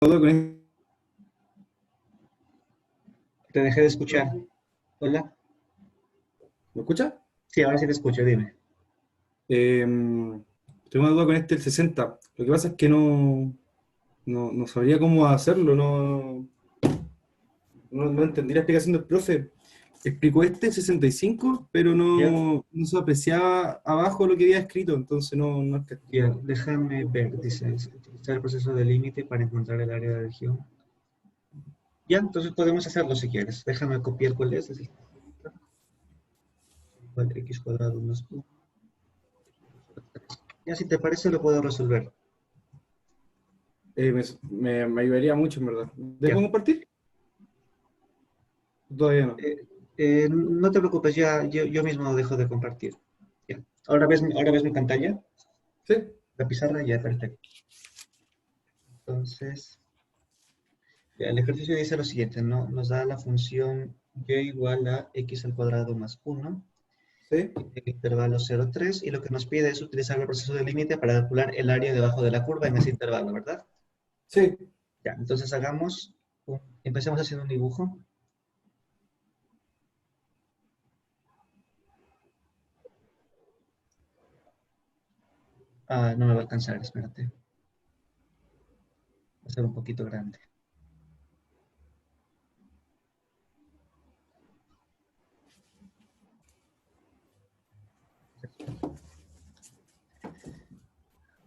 Te dejé de escuchar. Hola. ¿Me escucha? Sí, ahora sí te escucho, dime. Tengo una duda con el 60. Lo que pasa es que no sabría cómo hacerlo, no entendí la explicación del profe. Explicó el 65, pero Ya, no se apreciaba abajo lo que había escrito, entonces no. ya, déjame ver. Dice, utilizar el proceso de límite para encontrar el área de región. Ya, entonces podemos hacerlo si quieres. Déjame copiar cuál es. Igual x cuadrado más 1. Ya, si te parece, lo puedo resolver. Me ayudaría mucho, en verdad. ¿Dejo Ya. compartir? Todavía no. No te preocupes, ya yo mismo dejo de compartir. Ya. ¿Ahora ves mi pantalla? ¿Sí? La pizarra, ya, perfecto. Entonces, ya, el ejercicio dice lo siguiente, ¿no? Nos da la función y igual a x al cuadrado más 1 ¿Sí? en el intervalo 0,3 y lo que nos pide es utilizar el proceso de límite para calcular el área debajo de la curva en ese intervalo, ¿verdad? Sí. Ya, entonces empecemos haciendo un dibujo. Ah, no me va a alcanzar, espérate. Va a ser un poquito grande.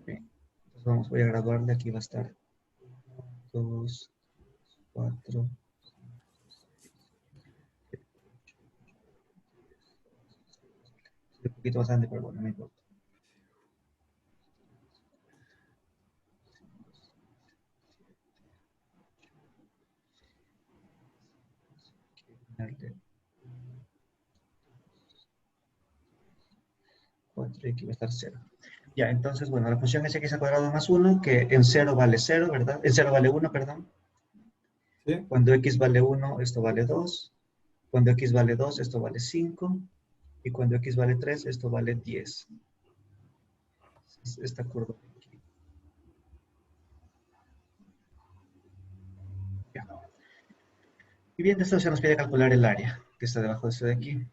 Bien, entonces voy a graduarle, aquí va a estar 2, 4, un poquito más grande, pero bueno, no importa. Darle 4 y aquí va a estar 0. Ya, entonces, bueno, la función es x al cuadrado más 1, que en 0 vale 0, ¿verdad? En 0 vale 1, perdón. ¿Sí? Cuando x vale 1, esto vale 2. Cuando x vale 2, esto vale 5. Y cuando x vale 3, esto vale 10. Esta curva de aquí. Ya. Y bien, esto se nos pide calcular el área que está debajo de esto de aquí.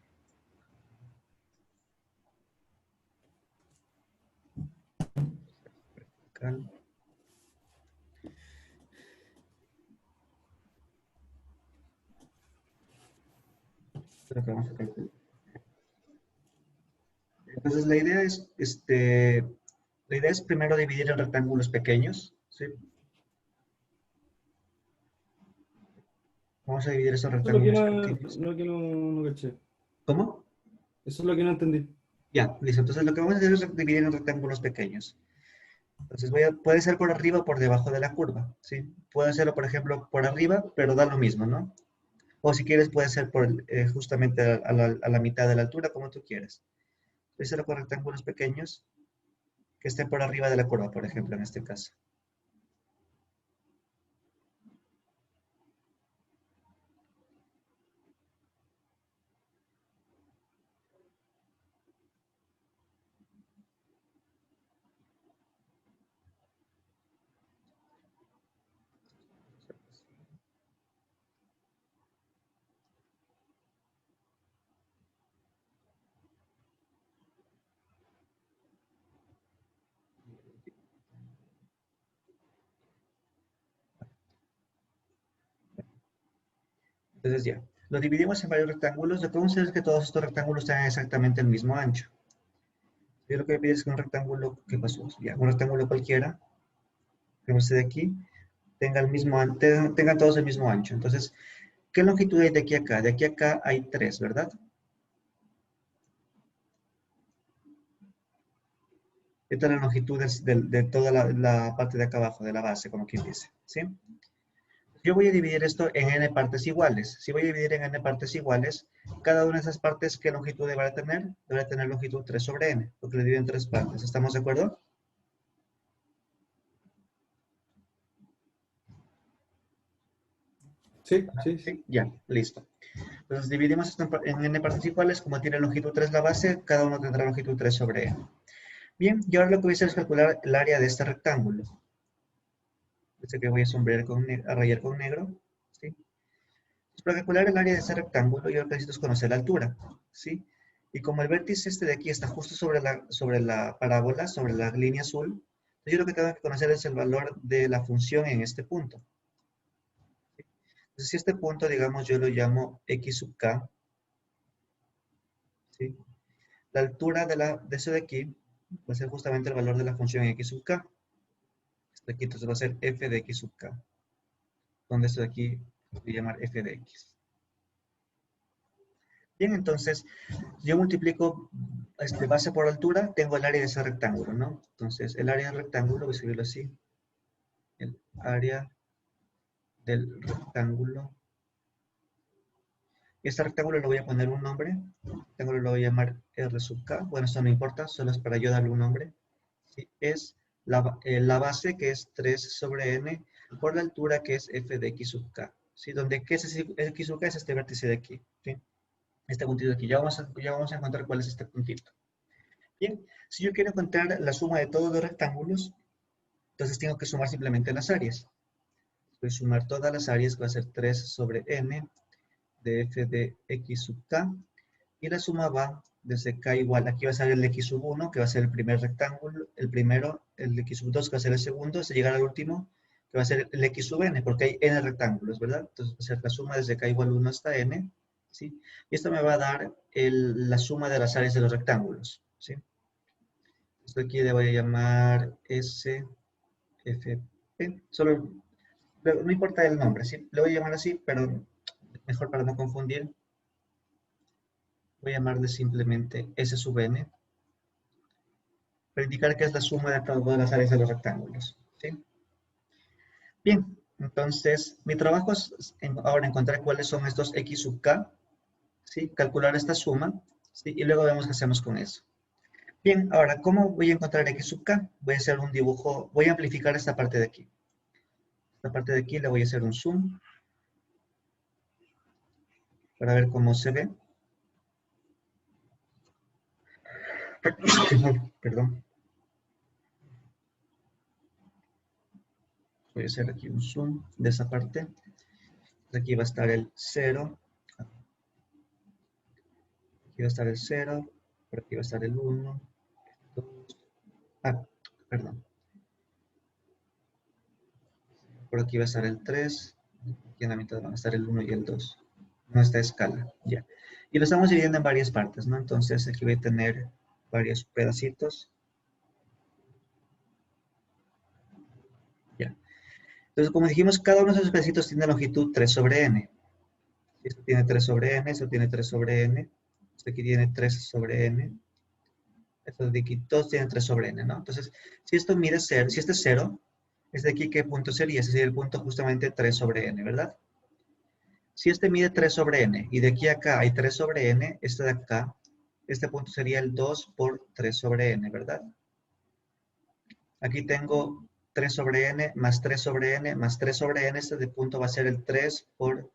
Vertical. Esto es lo que vamos a calcular. Entonces, la idea es primero dividir en rectángulos pequeños, ¿sí? Vamos a dividir estos Eso es lo que rectángulos pequeños. no caché. ¿Cómo? Eso es lo que no entendí. Ya, listo. Entonces, lo que vamos a hacer es dividir en rectángulos pequeños. Entonces, puede ser por arriba o por debajo de la curva, ¿sí? Puede hacerlo, por ejemplo, por arriba, pero da lo mismo, ¿no? O si quieres, puede ser justamente a la mitad de la altura, como tú quieras. Puede ser con rectángulos pequeños que estén por arriba de la curva, por ejemplo, en este caso. Entonces ya, lo dividimos en varios rectángulos. Lo que vamos a hacer es que todos estos rectángulos tengan exactamente el mismo ancho. Yo lo que me pide es que un rectángulo, ¿qué pasó? Ya, un rectángulo cualquiera, que este de aquí, tengan todos el mismo ancho. Entonces, ¿qué longitud hay de aquí a acá? De aquí a acá hay 3, ¿verdad? Esta es la longitud de toda la parte de acá abajo, de la base, como quien dice, ¿sí? Yo voy a dividir esto en n partes iguales. Si voy a dividir en n partes iguales, cada una de esas partes, ¿qué longitud deberá tener? Deberá tener longitud 3 sobre n, porque lo divido en 3 partes. ¿Estamos de acuerdo? Sí, sí, sí. Sí, ya, listo. Entonces dividimos esto en n partes iguales, como tiene longitud 3 la base, cada uno tendrá longitud 3 sobre n. Bien, y ahora lo que voy a hacer es calcular el área de este rectángulo. Este que voy a sombrear a rayar con negro, ¿sí? Para calcular el área de ese rectángulo, yo lo que necesito es conocer la altura, ¿sí? Y como el vértice este de aquí está justo sobre la parábola, sobre la línea azul, yo lo que tengo que conocer es el valor de la función en este punto. Entonces, si este punto, digamos, yo lo llamo x sub k, ¿sí? La altura de eso de aquí va a ser justamente el valor de la función x sub k. Esto de aquí entonces va a ser f de x sub k, donde esto de aquí lo voy a llamar f de x. Bien, entonces, yo multiplico base por altura, tengo el área de ese rectángulo, ¿no? Entonces, el área del rectángulo, voy a escribirlo así. El área del rectángulo. Y este rectángulo le voy a poner un nombre. El rectángulo lo voy a llamar R sub K. Bueno, esto no importa, solo es para yo darle un nombre. ¿Sí? Es la base, que es 3 sobre n, por la altura, que es f de x sub k. ¿Sí? Donde ¿qué es x sub k? Es este vértice de aquí. ¿Sí? Este puntito de aquí. Ya vamos a encontrar cuál es este puntito. Bien, si yo quiero encontrar la suma de todos los rectángulos, entonces tengo que sumar simplemente las áreas. Voy a sumar todas las áreas, que va a ser 3 sobre n de f de x sub k, y la suma va desde k igual, aquí va a ser el x sub 1, que va a ser el primer rectángulo, el primero, el x sub 2, que va a ser el segundo, hasta llegar al último, que va a ser el x sub n, porque hay n rectángulos, ¿verdad? Entonces va a ser la suma desde k igual 1 hasta n, ¿sí? Y esto me va a dar la suma de las áreas de los rectángulos, ¿sí? Esto aquí le voy a llamar S, F, P. Solo, no importa el nombre, ¿sí? Le voy a llamar así, pero mejor para no confundir. Voy a llamarle simplemente S sub n, para indicar que es la suma de todas las áreas de los rectángulos, ¿sí? Bien, entonces mi trabajo es ahora encontrar cuáles son estos x sub k, ¿sí? Calcular esta suma, ¿sí? Y luego vemos qué hacemos con eso. Bien, ahora, ¿cómo voy a encontrar x sub k? Voy a hacer un dibujo, voy a amplificar esta parte de aquí. Esta parte de aquí le voy a hacer un zoom para ver cómo se ve. Perdón. Voy a hacer aquí un zoom de esa parte. Aquí va a estar el 0. Aquí va a estar el 0. Por aquí va a estar el 1. 2. Ah, perdón. Por aquí va a estar el 3. Aquí en la mitad van a estar el 1 y el 2. Nuestra escala, ya. Y lo estamos dividiendo en varias partes, ¿no? Entonces aquí voy a tener varios pedacitos. Ya. Entonces, como dijimos, cada uno de esos pedacitos tiene longitud 3 sobre n. Esto tiene 3 sobre n, esto tiene 3 sobre n, esto aquí tiene 3 sobre n, estos de aquí todos tienen 3 sobre n, ¿no? Entonces, si esto mide 0, si este es 0, ¿este de aquí qué punto sería? Ese sería el punto justamente 3 sobre n, ¿verdad? Si este mide 3 sobre n y de aquí a acá hay 3 sobre n, este de acá, este punto sería el 2 por 3 sobre n, ¿verdad? Aquí tengo 3 sobre n más 3 sobre n más 3 sobre n, este de punto va a ser el 3 por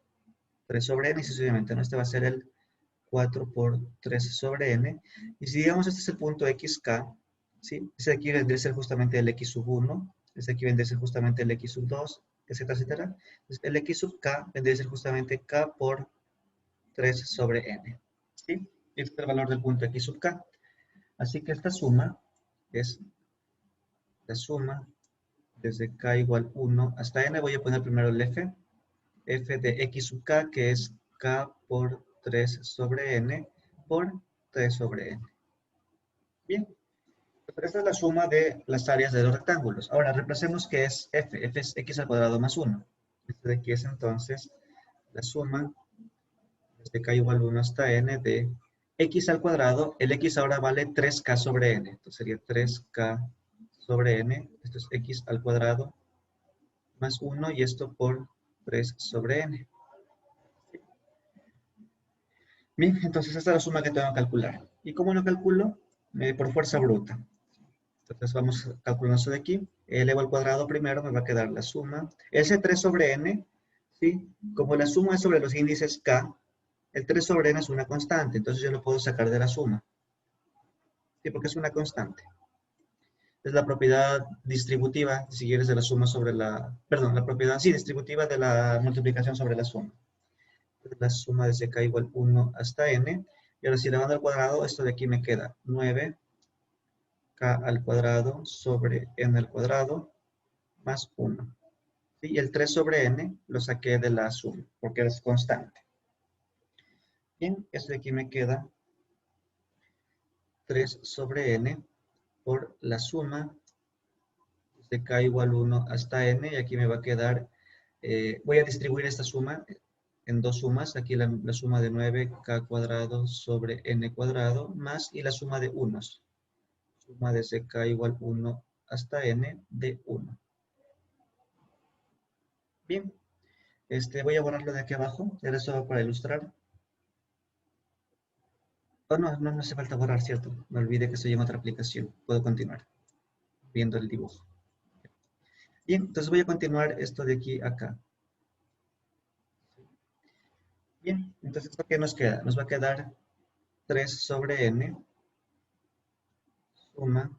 3 sobre n y sucesivamente, ¿no? Este va a ser el 4 por 3 sobre n. Y si digamos este es el punto xk, ¿sí? Ese de aquí vendría a ser justamente el x sub 1, este de aquí vendría a ser justamente el x sub 2, etcétera, etcétera. Entonces, el x sub k vendría a ser justamente k por 3 sobre n, ¿sí? Este es el valor del punto x sub k. Así que esta suma es la suma desde k igual 1 hasta n. Voy a poner primero el f de x sub k, que es k por 3 sobre n por 3 sobre n. Bien, pero esta es la suma de las áreas de los rectángulos. Ahora, reemplacemos que es f. F es x al cuadrado más 1. Este de aquí es entonces la suma desde k igual 1 hasta n de x al cuadrado. El x ahora vale 3k sobre n. Entonces sería 3k sobre n. Esto es x al cuadrado más 1 y esto por 3 sobre n. Bien, entonces esta es la suma que tengo que calcular. ¿Y cómo lo calculo? Por fuerza bruta. Entonces vamos calculando eso de aquí. Elevo al cuadrado primero, me va a quedar la suma. Ese 3 sobre n, ¿sí? Como la suma es sobre los índices k, el 3 sobre n es una constante, entonces yo lo puedo sacar de la suma. ¿Sí? Porque es una constante. es la propiedad distributiva, si quieres, de la suma sobre la, perdón, la propiedad, sí, distributiva de la multiplicación sobre la suma. La suma desde k igual 1 hasta n. Y ahora si elevando al cuadrado, esto de aquí me queda 9k al cuadrado sobre n al cuadrado más 1. ¿Sí? Y el 3 sobre n lo saqué de la suma, porque es constante. Bien, esto de aquí me queda 3 sobre n por la suma de k igual 1 hasta n, y aquí me va a quedar, voy a distribuir esta suma en dos sumas, aquí la suma de 9k cuadrado sobre n cuadrado, más y la suma de unos, suma desde k igual 1 hasta n de 1. Bien, voy a borrarlo de aquí abajo, era eso para ilustrar. Oh, no, no hace falta borrar, ¿cierto? Me olvidé que estoy en otra aplicación, puedo continuar viendo el dibujo. Bien, entonces voy a continuar esto de aquí a acá. Bien, entonces, ¿qué nos queda? Nos va a quedar 3 sobre n, suma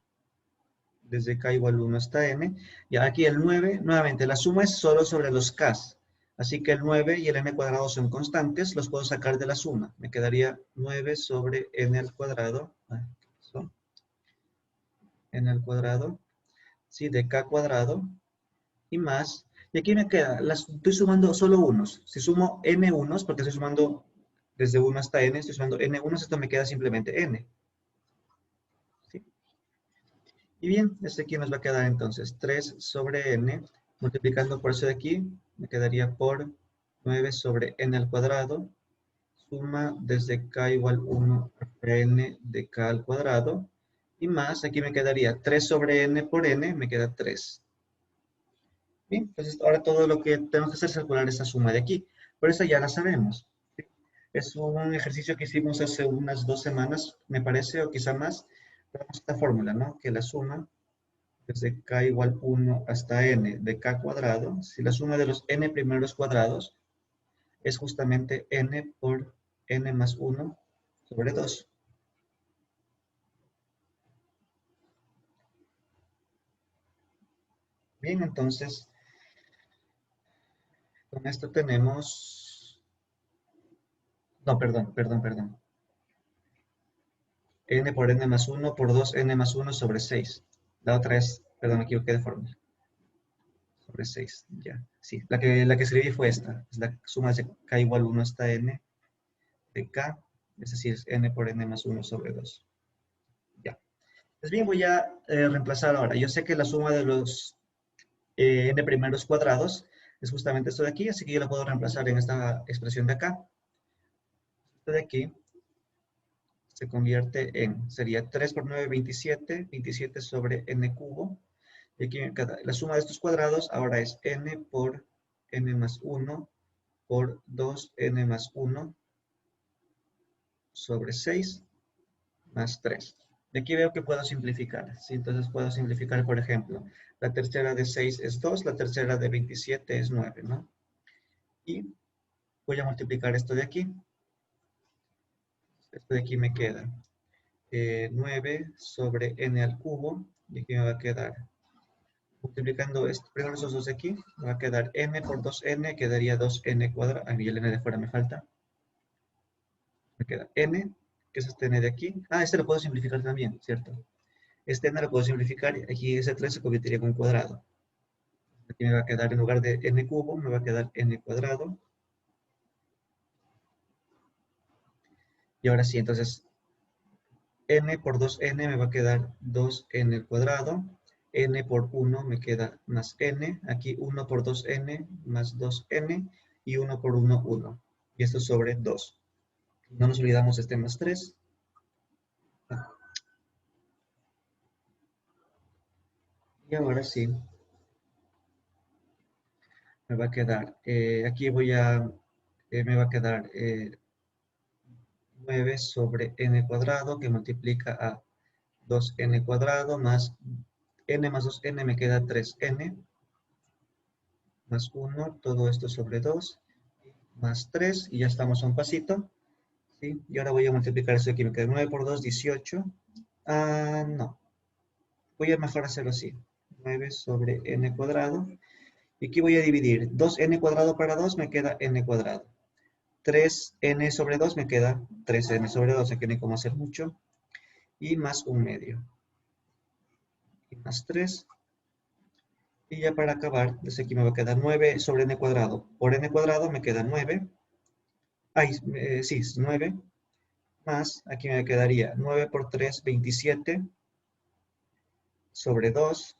desde k igual 1 hasta n. Y aquí el 9, nuevamente, la suma es solo sobre los k. Así que el 9 y el n cuadrado son constantes, los puedo sacar de la suma. Me quedaría 9 sobre n al cuadrado. N al cuadrado, sí, de k cuadrado. Y más, y aquí me queda, estoy sumando solo unos. Si sumo n unos, porque estoy sumando desde 1 hasta n, estoy sumando n unos, esto me queda simplemente n. ¿Sí? Y bien, aquí nos va a quedar entonces 3 sobre n, multiplicando por eso de aquí, me quedaría por 9 sobre n al cuadrado, suma desde k igual 1 hasta n de k al cuadrado, y más, aquí me quedaría 3 sobre n por n, me queda 3. Bien, entonces ahora todo lo que tenemos que hacer es calcular esa suma de aquí. Pero esa ya la sabemos. ¿Sí? Es un ejercicio que hicimos hace unas 2 semanas, me parece, o quizá más. Tenemos esta fórmula, ¿no? Que la suma desde k igual 1 hasta n de k cuadrado, si la suma de los n primeros cuadrados es justamente n por n más 1 sobre 2. Bien, entonces, con esto tenemos... No, perdón. N por n más 1 por 2n más 1 sobre 6. La otra es, perdón, me equivoqué de fórmula. Sobre 6, ya. Sí, la que escribí fue esta. Es la suma de k igual 1 hasta n de k, es decir, es n por n más 1 sobre 2. Ya. Pues bien, voy a reemplazar ahora. Yo sé que la suma de los n primeros cuadrados es justamente esto de aquí, así que yo la puedo reemplazar en esta expresión de acá. Esto de aquí se convierte en, sería 3 por 9, 27, 27 sobre n cubo. Y aquí la suma de estos cuadrados ahora es n por n más 1 por 2n más 1 sobre 6 más 3. Y aquí veo que puedo simplificar. ¿Sí? Entonces puedo simplificar, por ejemplo, la tercera de 6 es 2, la tercera de 27 es 9, ¿no? Y voy a multiplicar esto de aquí. Esto de aquí me queda 9 sobre n al cubo. Y aquí me va a quedar, multiplicando primero esos dos de aquí, me va a quedar n por 2n, quedaría 2n cuadrado. Ah, y el n de fuera me falta. Me queda n, que es este n de aquí. Ah, este lo puedo simplificar también, ¿cierto? Este n lo puedo simplificar, aquí ese 3 se convertiría en un cuadrado. Aquí me va a quedar, en lugar de n cubo, me va a quedar n cuadrado. Y ahora sí, entonces, n por 2n me va a quedar 2n al cuadrado. N por 1 me queda más n. Aquí 1 por 2n más 2n. Y 1 por 1, 1. Y esto sobre 2. No nos olvidamos este más 3. Y ahora sí, me va a quedar, aquí me va a quedar 9 sobre n cuadrado que multiplica a 2n cuadrado más n más 2n me queda 3n más 1, todo esto sobre 2, más 3, y ya estamos a un pasito. ¿Sí? Y ahora voy a multiplicar esto aquí, me queda 9 por 2, 18. Ah, no. Voy a mejor hacerlo así. 9 sobre n cuadrado. Y aquí voy a dividir 2n cuadrado para 2 me queda n cuadrado. 3n sobre 2 me queda 3n sobre 2, aquí no hay cómo hacer mucho. Y más un medio. Y más 3. Y ya para acabar, desde aquí me va a quedar 9 sobre n cuadrado. Por n cuadrado me queda 9. Ay, sí, 9. Más, aquí me quedaría 9 por 3, 27 sobre 2.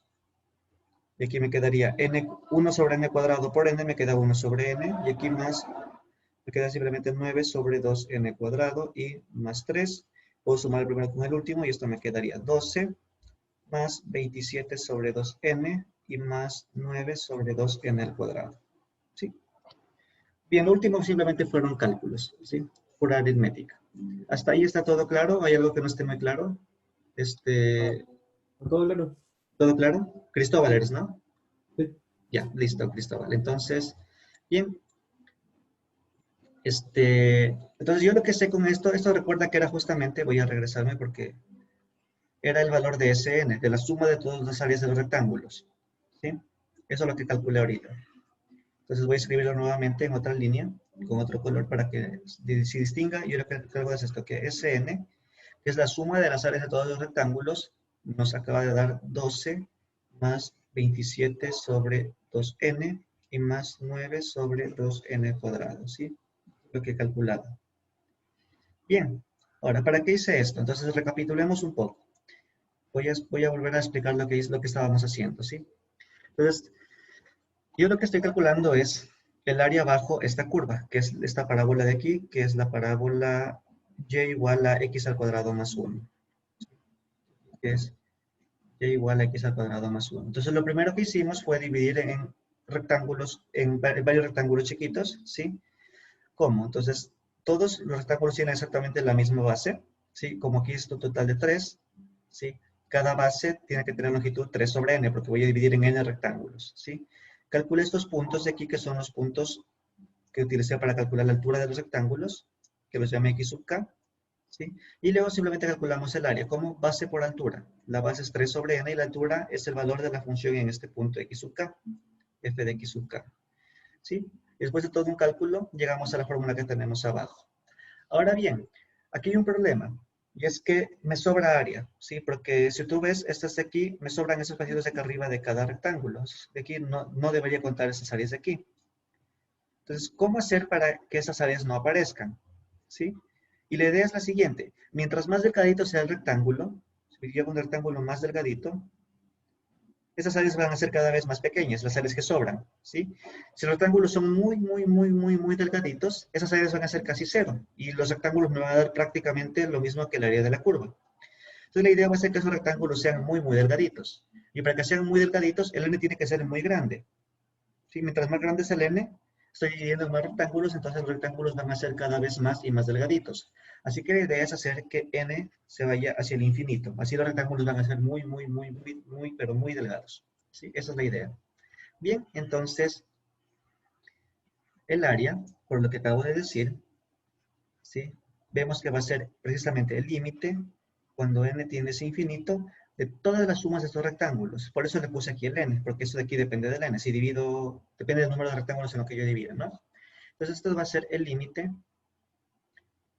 Y aquí me quedaría 1 sobre n cuadrado por n, me queda 1 sobre n. Y aquí más, me queda simplemente 9 sobre 2n cuadrado y más 3. Puedo sumar el primero con el último y esto me quedaría 12 más 27 sobre 2n y más 9 sobre 2n al cuadrado. ¿Sí? Bien, lo último simplemente fueron cálculos, ¿sí? Pura aritmética. ¿Hasta ahí está todo claro? ¿Hay algo que no esté muy claro? Ah, Este, todo claro. ¿Todo claro? Cristóbal eres, ¿no? Sí. Ya, listo, Cristóbal. Entonces, bien. Entonces yo lo que sé con esto recuerda que era justamente, voy a regresarme porque era el valor de Sn, de la suma de todas las áreas de los rectángulos. ¿Sí? Eso es lo que calculé ahorita. Entonces voy a escribirlo nuevamente en otra línea, con otro color para que se distinga. Yo lo que cargo es esto, que Sn, que es la suma de las áreas de todos los rectángulos, nos acaba de dar 12 más 27 sobre 2n y más 9 sobre 2n cuadrado, ¿sí? Lo que he calculado. Bien, ahora, ¿para qué hice esto? Entonces recapitulemos un poco. Voy a volver a explicar lo que estábamos haciendo, ¿sí? Entonces, yo lo que estoy calculando es el área bajo esta curva, que es esta parábola de aquí, que es la parábola y igual a x al cuadrado más 1, que es y igual a x al cuadrado más 1. Entonces, lo primero que hicimos fue dividir en rectángulos, en varios rectángulos chiquitos, ¿sí? ¿Cómo? Entonces, todos los rectángulos tienen exactamente la misma base, ¿sí? Como aquí es un total de 3, ¿sí? Cada base tiene que tener longitud 3 sobre n, porque voy a dividir en n rectángulos, ¿sí? Calculé estos puntos de aquí, que son los puntos que utilicé para calcular la altura de los rectángulos, que los llamé x sub k, ¿sí? Y luego simplemente calculamos el área como base por altura. La base es 3 sobre n y la altura es el valor de la función en este punto x sub k, f de x sub k, ¿sí? Después de todo un cálculo, llegamos a la fórmula que tenemos abajo. Ahora bien, aquí hay un problema, y es que me sobra área, ¿sí? Porque si tú ves, estas de aquí, me sobran esos vacíos de acá arriba de cada rectángulo. De aquí no debería contar esas áreas de aquí. Entonces, ¿cómo hacer para que esas áreas no aparezcan? ¿Sí? Y la idea es la siguiente. Mientras más delgadito sea el rectángulo, si yo hago un rectángulo más delgadito, esas áreas van a ser cada vez más pequeñas, las áreas que sobran, ¿sí? Si los rectángulos son muy delgaditos, esas áreas van a ser casi cero, y los rectángulos me van a dar prácticamente lo mismo que el área de la curva. Entonces la idea va a ser que esos rectángulos sean muy delgaditos, y para que sean muy delgaditos, el n tiene que ser muy grande, ¿sí? Mientras más grande es el n, estoy dividiendo en más rectángulos, entonces los rectángulos van a ser cada vez más y más delgaditos. Así que la idea es hacer que n se vaya hacia el infinito. Así los rectángulos van a ser pero muy delgados. ¿Sí? Esa es la idea. Bien, entonces el área, por lo que acabo de decir, ¿sí? Vemos que va a ser precisamente el límite cuando n tiende a ese infinito de todas las sumas de estos rectángulos. Por eso le puse aquí el n, porque eso de aquí depende del n. Si divido, depende del número de rectángulos en lo que yo divida, ¿no? Entonces esto va a ser el límite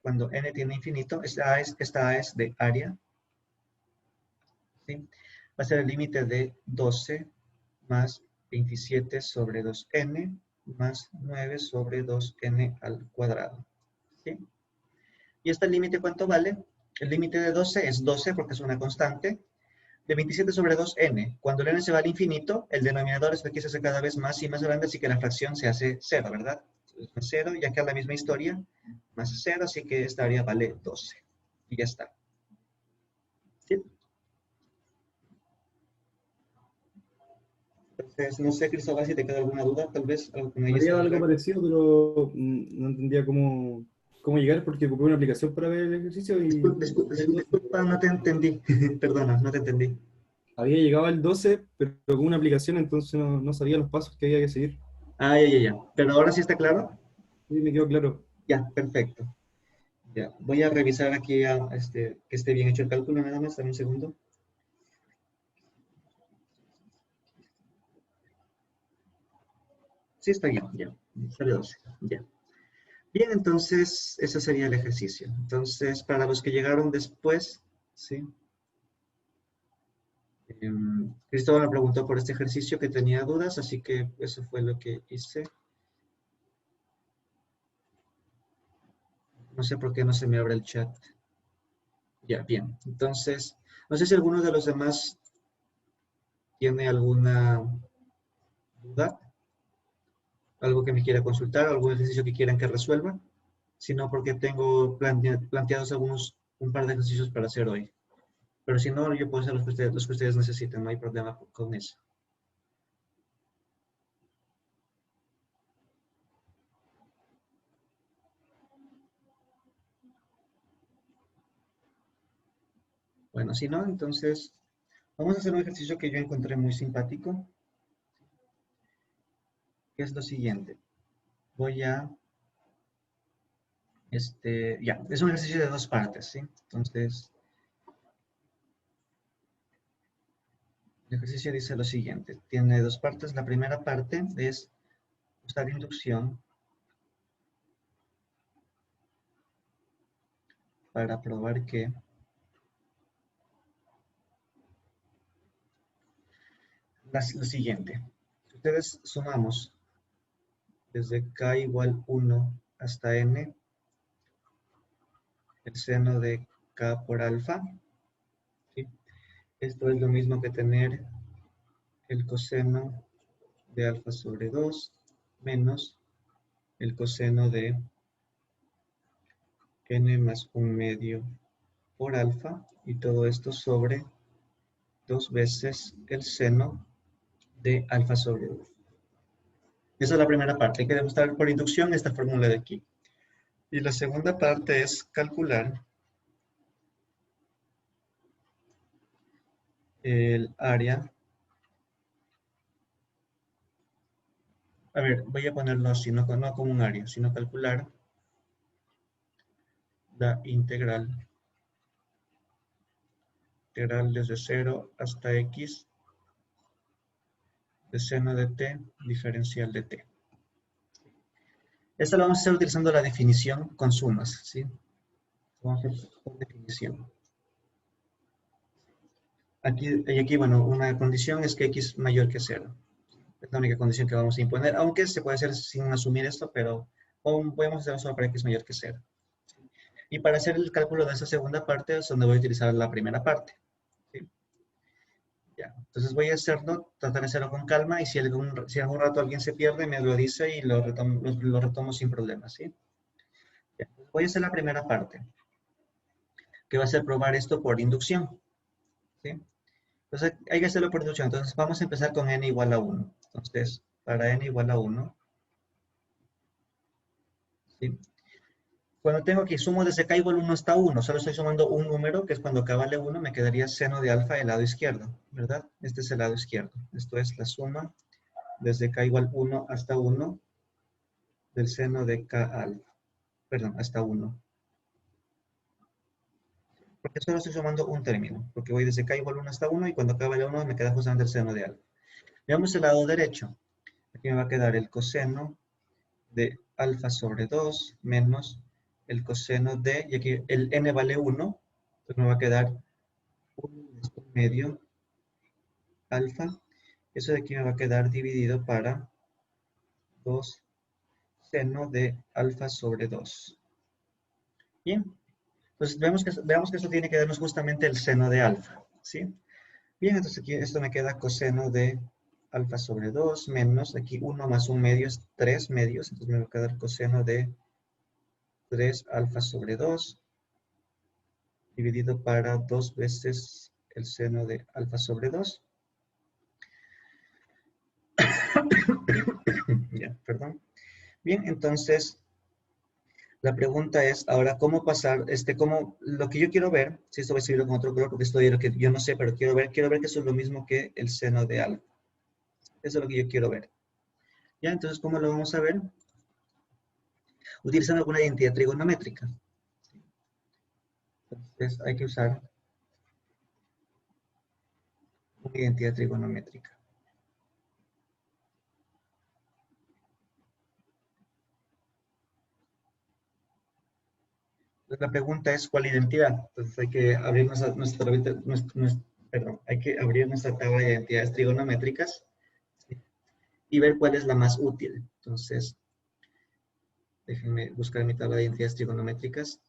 cuando n tiende a infinito. Esta A es de área, ¿sí? Va a ser el límite de 12 más 27 sobre 2n más 9 sobre 2n al cuadrado, ¿sí? ¿Y este límite cuánto vale? El límite de 12 es 12 porque es una constante. De 27 sobre 2n. Cuando el n se va al infinito, el denominador es que se hace cada vez más y más grande, así que la fracción se hace 0, ¿verdad? Más 0, ya que es la misma historia, más 0, así que esta área vale 12. Y ya está. ¿Sí? Entonces, no sé, Cristóbal, si te queda alguna duda, tal vez algo que me hayas Había quedado algo claro. parecido, pero no entendía cómo llegar porque ocupé una aplicación para ver el ejercicio y Disculpa, no te entendí. Perdona, no te entendí. había llegado al 12, pero con una aplicación, entonces no sabía los pasos que había que seguir. Ah, ya. Pero ahora sí está claro. Sí, me quedó claro. Ya, perfecto. Ya, voy a revisar aquí que esté bien hecho el cálculo, nada más, dame un segundo. Sí, está bien, ya. Sale 12, ya. Bien, entonces, ese sería el ejercicio. Entonces, para los que llegaron después, ¿sí? Cristóbal me preguntó por este ejercicio que tenía dudas, así que eso fue lo que hice. No sé por qué no se me abre el chat. Ya, bien. Entonces, no sé si alguno de los demás tiene alguna duda, algo que me quiera consultar, algún ejercicio que quieran que resuelva. Si no, porque tengo planteados un par de ejercicios para hacer hoy. Pero si no, yo puedo hacer los que ustedes necesiten, no hay problema con eso. Bueno, si no, entonces vamos a hacer un ejercicio que yo encontré muy simpático, que es lo siguiente. Voy a, ya, es un ejercicio de dos partes, ¿sí? Entonces, el ejercicio dice lo siguiente. Tiene dos partes. La primera parte es usar inducción para probar que lo siguiente. Si ustedes sumamos desde k igual 1 hasta n, el seno de k por alfa, ¿sí? Esto es lo mismo que tener el coseno de alfa sobre 2 menos el coseno de n más 1 medio por alfa, y todo esto sobre 2 veces el seno de alfa sobre 2. Esa es la primera parte. Hay que demostrar por inducción esta fórmula de aquí. Y la segunda parte es calcular el área. A ver, voy a ponerlo así, no como un área, sino calcular la integral desde 0 hasta x de seno de t diferencial de t. Esta lo vamos a hacer utilizando la definición con sumas, ¿sí? Vamos a hacer con definición. Aquí, bueno, una condición es que x mayor que 0. Es la única condición que vamos a imponer, aunque se puede hacer sin asumir esto, pero podemos hacerlo solo para x mayor que 0. Y para hacer el cálculo de esa segunda parte es donde voy a utilizar la primera parte. ¿Sí? Ya. Entonces voy a hacerlo, tratar de hacerlo con calma, y si algún rato alguien se pierde, me lo dice y lo retomo sin problemas. ¿Sí? Ya. Voy a hacer la primera parte, que va a ser probar esto por inducción. ¿Sí? Entonces hay que hacerlo por inducción. Entonces vamos a empezar con n igual a 1. Entonces, para n igual a 1, ¿sí? Cuando tengo aquí, sumo desde k igual 1 hasta 1, solo estoy sumando un número, que es cuando k vale 1, me quedaría seno de alfa del lado izquierdo, ¿verdad? Este es el lado izquierdo. Esto es la suma desde k igual 1 hasta 1 del seno de k alfa. Perdón, hasta 1. Porque solo estoy sumando un término, porque voy desde k igual 1 hasta 1, y cuando k vale 1 me queda justamente el seno de alfa. Veamos el lado derecho. Aquí me va a quedar el coseno de alfa sobre 2 menos el coseno de, y aquí el n vale 1, entonces me va a quedar 1 medio alfa. Eso de aquí me va a quedar dividido para 2 seno de alfa sobre 2. Bien, entonces veamos que esto tiene que darnos justamente el seno de alfa, ¿sí? Bien, entonces aquí esto me queda coseno de alfa sobre 2 menos, aquí 1 más 1 medio es 3 medios, entonces me va a quedar coseno de 3 alfa sobre 2 dividido para 2 veces el seno de alfa sobre 2. Ya, perdón. Bien, entonces la pregunta es ahora cómo pasar, lo que yo quiero ver, si esto va a escribirlo con otro color, porque esto es lo que yo no sé, pero quiero ver que eso es lo mismo que el seno de alfa. Eso es lo que yo quiero ver. Ya, entonces, ¿cómo lo vamos a ver? Utilizando alguna identidad trigonométrica. Entonces, hay que usar una identidad trigonométrica. Entonces, la pregunta es ¿cuál identidad? Entonces hay que abrir perdón, hay que abrir nuestra tabla de identidades trigonométricas, ¿sí? Y ver cuál es la más útil. Entonces, déjenme buscar mi tabla de identidades trigonométricas.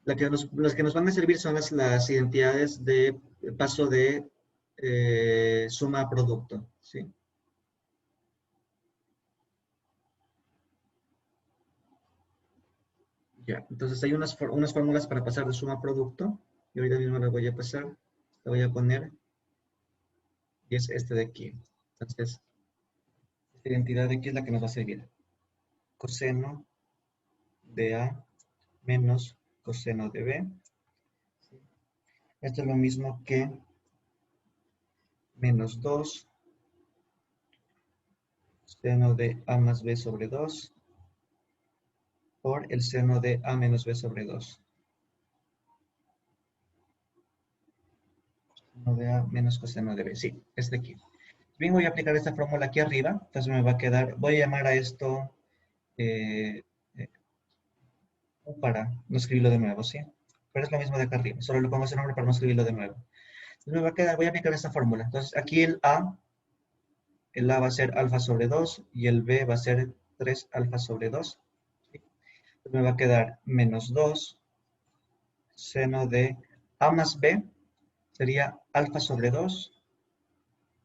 Las que nos van a servir son las identidades de paso de suma a producto, ¿sí? Ya, entonces hay unas fórmulas para pasar de suma a producto, y ahorita mismo las voy a pasar, la voy a poner, y es este de aquí. Entonces, esta identidad de aquí es la que nos va a servir. Coseno de A menos coseno de B. Esto es lo mismo que menos 2 seno de A más B sobre 2 por el seno de A menos B sobre 2. Seno de A menos coseno de B. Sí, este aquí. Bien, voy a aplicar esta fórmula aquí arriba. Entonces me va a quedar, voy a llamar a esto eh, eh, U para no escribirlo de nuevo, ¿sí? Pero es lo mismo de acá arriba. Solo le pongo ese nombre para no escribirlo de nuevo. Entonces me va a quedar, voy a aplicar esta fórmula. Entonces aquí el A va a ser alfa sobre 2 y el B va a ser 3 alfa sobre 2. ¿Sí? Entonces me va a quedar menos 2 seno de A más B sería alfa sobre 2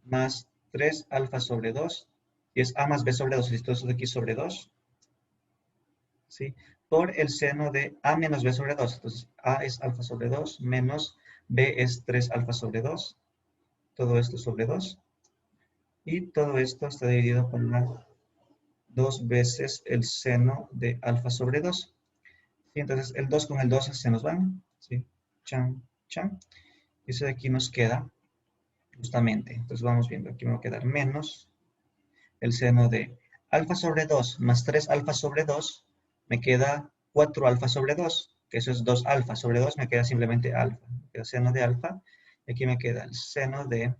más 3 alfa sobre 2 y es A más B sobre 2, listo, eso de aquí sobre 2, ¿sí? Por el seno de A menos B sobre 2. Entonces A es alfa sobre 2 menos B es 3 alfa sobre 2. Todo esto sobre 2. Y todo esto está dividido por la 2 veces el seno de alfa sobre 2. ¿Sí? Entonces el 2 con el 2 se nos van. ¿Sí? Chan, chan. Y eso de aquí nos queda justamente. Entonces vamos viendo. Aquí me va a quedar menos el seno de alfa sobre 2 más 3 alfa sobre 2. Me queda 4 alfa sobre 2. Que eso es 2 alfa sobre 2. Me queda simplemente alfa. Me queda seno de alfa. Y aquí me queda el seno de...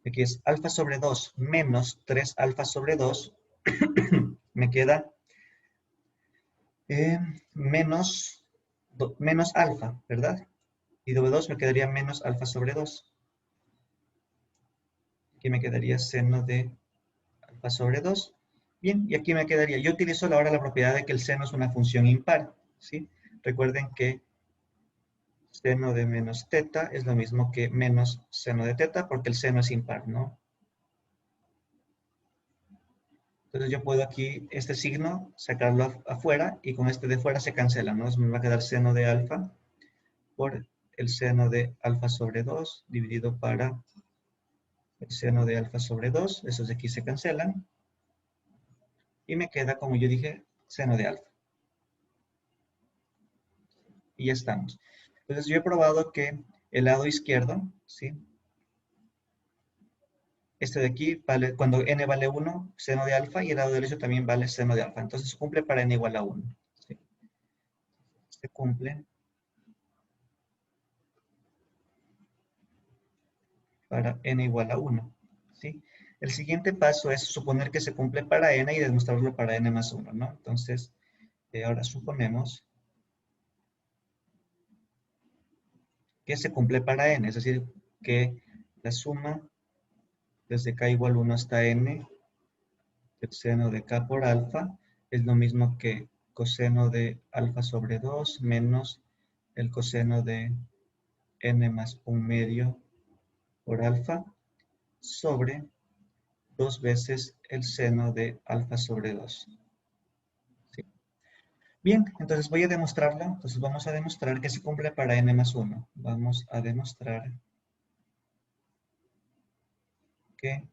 Aquí es alfa sobre 2 menos 3 alfa sobre 2. Me queda eh, menos, menos alfa, ¿verdad? Y de 2 me quedaría menos alfa sobre 2. Aquí me quedaría seno de alfa sobre 2. Bien, y aquí me quedaría. Yo utilizo ahora la propiedad de que el seno es una función impar, ¿sí? Recuerden que seno de menos teta es lo mismo que menos seno de teta porque el seno es impar, ¿no? Entonces yo puedo aquí este signo sacarlo afuera y con este de fuera se cancela, ¿no? Entonces me va a quedar seno de alfa por el seno de alfa sobre 2 dividido para el seno de alfa sobre 2. Esos de aquí se cancelan. Y me queda, como yo dije, seno de alfa. Y ya estamos. Entonces yo he probado que el lado izquierdo, ¿sí? Este de aquí vale, cuando n vale 1, seno de alfa, y el lado derecho también vale seno de alfa. Entonces se cumple para n igual a 1. ¿Sí? Se cumple para n igual a 1. ¿Sí? El siguiente paso es suponer que se cumple para n y demostrarlo para n más 1, ¿no? Entonces, ahora suponemos que se cumple para n, es decir, que la suma desde k igual 1 hasta n el seno de k por alfa es lo mismo que coseno de alfa sobre 2 menos el coseno de n más 1 medio por alfa sobre 2 veces el seno de alfa sobre 2. ¿Sí? Bien, entonces voy a demostrarlo. Entonces vamos a demostrar que se cumple para n más 1. Vamos a demostrar que,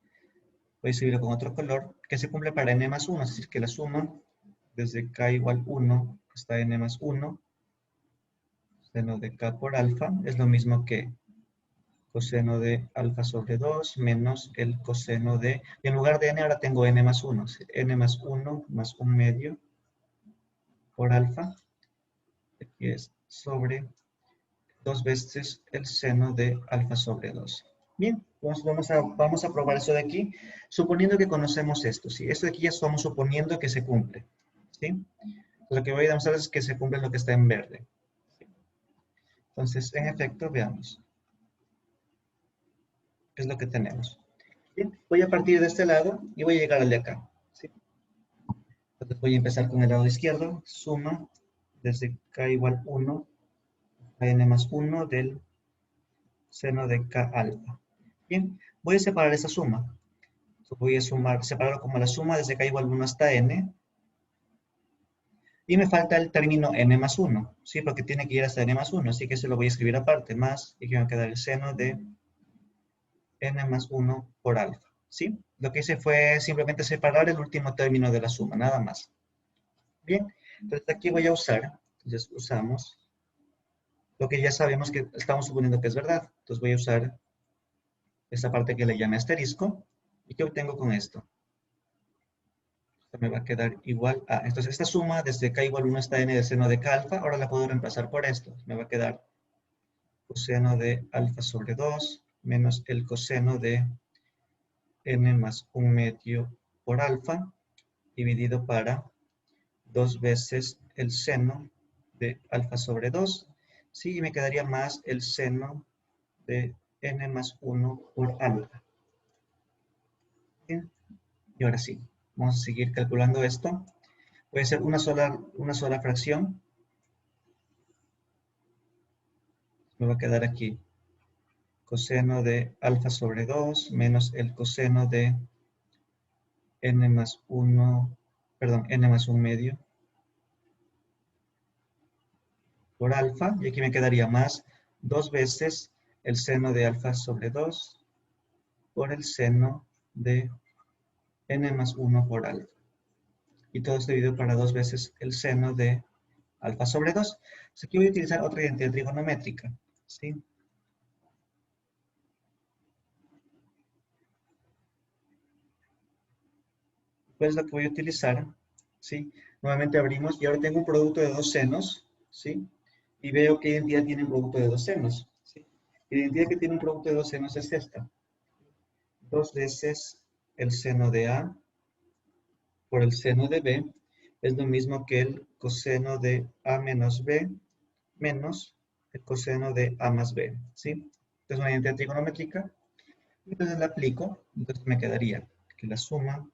voy a escribirlo con otro color, que se cumple para n más 1, es decir, que la suma desde k igual 1 hasta n más 1 seno de k por alfa es lo mismo que coseno de alfa sobre 2 menos el coseno de, y en lugar de n ahora tengo n más 1, n más 1 más 1 medio por alfa, que es sobre 2 veces el seno de alfa sobre 2. Bien, pues vamos a probar eso de aquí, suponiendo que conocemos esto, ¿sí? Esto de aquí ya estamos suponiendo que se cumple, ¿sí? Lo que voy a demostrar es que se cumple lo que está en verde. Entonces, en efecto, veamos qué es lo que tenemos. Bien, voy a partir de este lado y voy a llegar al de acá, ¿sí? Entonces voy a empezar con el lado izquierdo, suma desde k igual 1 a n más 1 del seno de k alfa. Bien, voy a separar esa suma. Voy a separarlo como la suma desde k igual 1 hasta n. Y me falta el término n más 1, ¿sí? Porque tiene que ir hasta n más 1, así que se lo voy a escribir aparte, más, y aquí me va a quedar el seno de n más 1 por alfa, ¿sí? Lo que hice fue simplemente separar el último término de la suma, nada más. Bien, entonces aquí voy a usar, entonces usamos lo que ya sabemos que estamos suponiendo que es verdad. Entonces voy a usar esta parte que le llame asterisco. ¿Y qué obtengo con esto? Esto me va a quedar igual a... Entonces esta suma desde k igual 1 hasta n del seno de k alfa, ahora la puedo reemplazar por esto. Me va a quedar coseno de alfa sobre 2 menos el coseno de n más 1 medio por alfa dividido para 2 veces el seno de alfa sobre 2. Sí, y me quedaría más el seno de n más 1 por alfa. Bien, y ahora sí, vamos a seguir calculando esto. Voy a hacer una sola fracción. Me va a quedar aquí coseno de alfa sobre 2 menos el coseno de n más 1, perdón, n más 1 medio por alfa. Y aquí me quedaría más 2 veces el seno de alfa sobre 2 por el seno de n más 1 por alfa. Y todo esto dividido para 2 veces el seno de alfa sobre 2. Entonces aquí voy a utilizar otra identidad trigonométrica, ¿sí? Pues lo que voy a utilizar, ¿sí? Nuevamente abrimos y ahora tengo un producto de dos senos, ¿sí? Y veo qué identidad tiene un producto de dos senos, ¿sí? La identidad que tiene un producto de dos senos es esta. 2 veces el seno de A por el seno de B es lo mismo que el coseno de A menos B menos el coseno de A más B, ¿sí? Es una identidad trigonométrica. Entonces la aplico, entonces me quedaría que la suma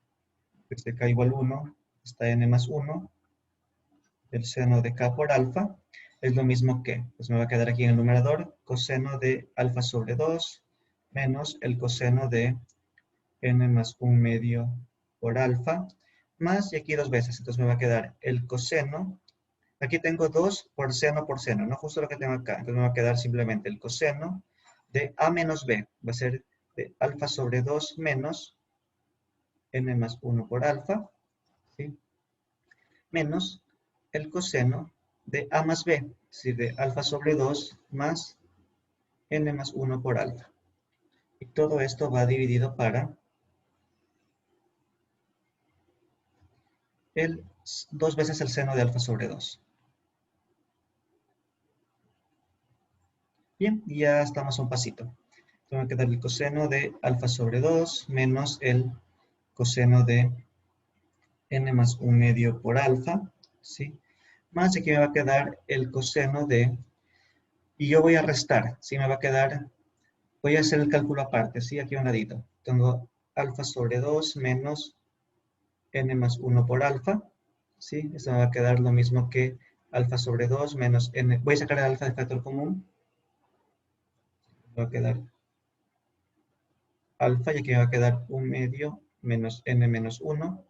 desde k igual 1 hasta n más 1 el seno de k por alfa es lo mismo que, pues me va a quedar aquí en el numerador, coseno de alfa sobre 2 menos el coseno de n más 1 medio por alfa, más, y aquí dos veces, entonces me va a quedar el coseno, aquí tengo 2 por seno, no justo lo que tengo acá, entonces me va a quedar simplemente el coseno de a menos b, va a ser de alfa sobre 2 menos n más 1 por alfa, ¿sí? Menos el coseno de a más b, es decir, de alfa sobre 2 más n más 1 por alfa. Y todo esto va dividido para el 2 veces el seno de alfa sobre 2. Bien, y ya estamos a un pasito. Entonces me va a quedar el coseno de alfa sobre 2 menos el coseno de n más 1 medio por alfa, ¿sí? Más aquí me va a quedar el coseno de, y yo voy a restar, ¿sí? Me va a quedar, voy a hacer el cálculo aparte, ¿sí? Aquí a un ladito. Tengo alfa sobre 2 menos n más 1 por alfa, ¿sí? Esto me va a quedar lo mismo que alfa sobre 2 menos n. Voy a sacar el alfa de factor común. Me va a quedar alfa y aquí me va a quedar 1 medio menos n menos 1.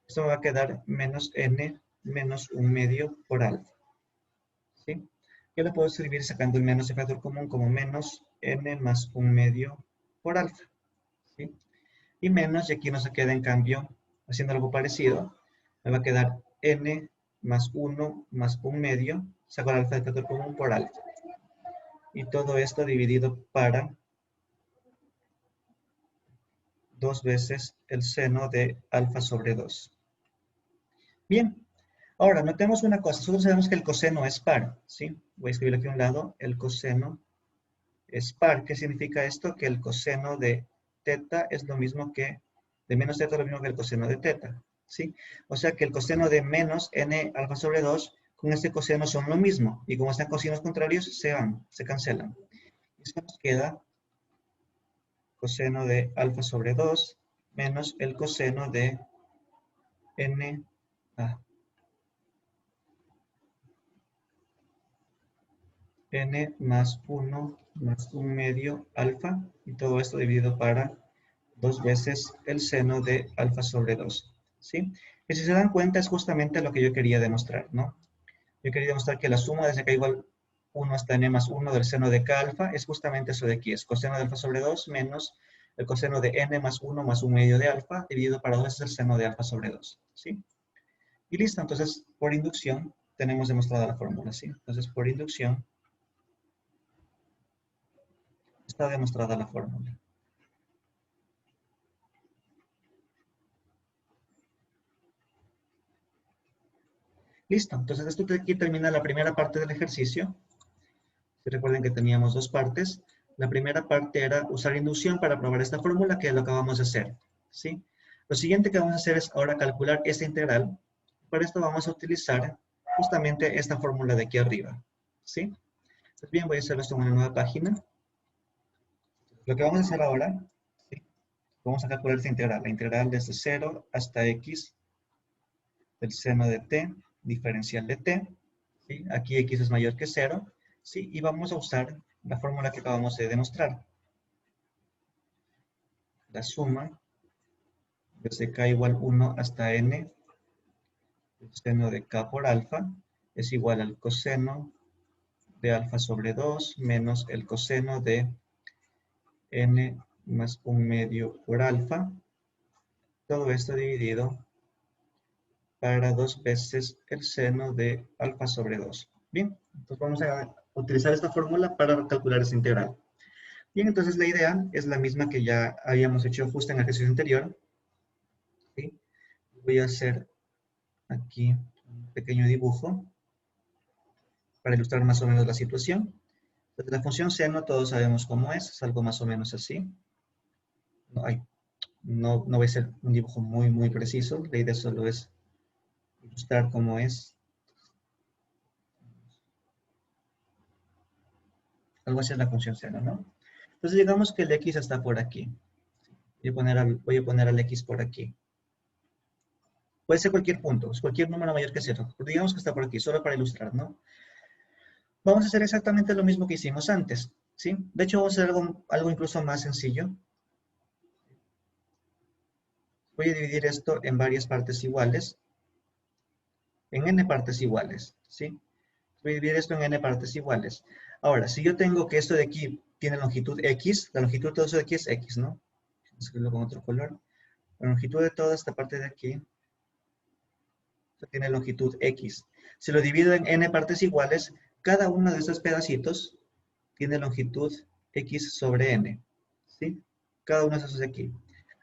Esto me va a quedar menos n menos 1 medio por alfa, ¿sí? Yo lo puedo escribir sacando el menos de factor común como menos n más 1 medio por alfa, ¿sí? Y menos, y aquí no se queda en cambio, haciendo algo parecido, me va a quedar n más 1 más 1 medio, saco el alfa de factor común por alfa. Y todo esto dividido para 2 veces el seno de alfa sobre 2. Bien, ahora notemos una cosa, nosotros sabemos que el coseno es par, ¿sí? Voy a escribir aquí a un lado, el coseno es par. ¿Qué significa esto? Que el coseno de teta es lo mismo que, de menos teta es lo mismo que el coseno de teta, ¿sí? O sea que el coseno de menos n alfa sobre 2 con este coseno son lo mismo. Y como están cosinos contrarios, se cancelan. Y eso nos queda coseno de alfa sobre 2 menos el coseno de n, n más 1 más 1 medio alfa, y todo esto dividido para 2 veces el seno de alfa sobre 2, ¿sí? Y si se dan cuenta es justamente lo que yo quería demostrar, ¿no? Yo quería demostrar que la suma desde acá igual 1 hasta n más 1 del seno de k alfa es justamente eso de aquí, es coseno de alfa sobre 2 menos el coseno de n más 1 más 1 medio de alfa dividido para 2 veces el seno de alfa sobre 2, ¿sí? Y listo, entonces por inducción tenemos demostrada la fórmula, ¿sí? Entonces por inducción está demostrada la fórmula. Listo, entonces esto aquí termina la primera parte del ejercicio. Si recuerden que teníamos dos partes. La primera parte era usar inducción para probar esta fórmula, que es lo que acabamos de hacer, ¿sí? Lo siguiente que vamos a hacer es ahora calcular esta integral. Para esto vamos a utilizar justamente esta fórmula de aquí arriba, ¿sí? Pues bien, voy a hacer esto en una nueva página. Lo que vamos a hacer ahora, ¿sí? Vamos a calcular esta integral. La integral desde 0 hasta x del seno de t, diferencial de t, ¿sí? Aquí x es mayor que 0, ¿sí? Y vamos a usar la fórmula que acabamos de demostrar. La suma desde k igual 1 hasta n, el seno de k por alfa, es igual al coseno de alfa sobre 2 menos el coseno de n más 1 medio por alfa. Todo esto dividido para 2 veces el seno de alfa sobre 2. Bien, entonces vamos a utilizar esta fórmula para calcular esta integral. Bien, entonces la idea es la misma que ya habíamos hecho justo en el ejercicio anterior, ¿sí? Voy a hacer aquí un pequeño dibujo para ilustrar más o menos la situación. Entonces, la función seno todos sabemos cómo es algo más o menos así. No voy a hacer un dibujo muy preciso, la idea solo es ilustrar cómo es. Algo así es la función seno, ¿no? Entonces digamos que el x está por aquí. Voy a poner al x por aquí. Puede ser cualquier punto, cualquier número mayor que 0. Pero digamos que está por aquí, solo para ilustrar, ¿no? Vamos a hacer exactamente lo mismo que hicimos antes, ¿sí? De hecho, vamos a hacer algo incluso más sencillo. Voy a dividir esto en varias partes iguales, en n partes iguales, ¿sí? Voy a dividir esto en n partes iguales. Ahora, si yo tengo que esto de aquí tiene longitud x, la longitud de todo eso de aquí es x, ¿no? Vamos a escribirlo con otro color. La longitud de toda esta parte de aquí tiene longitud x. Si lo divido en n partes iguales, cada uno de estos pedacitos tiene longitud x sobre n, ¿sí? Cada uno de esos de aquí.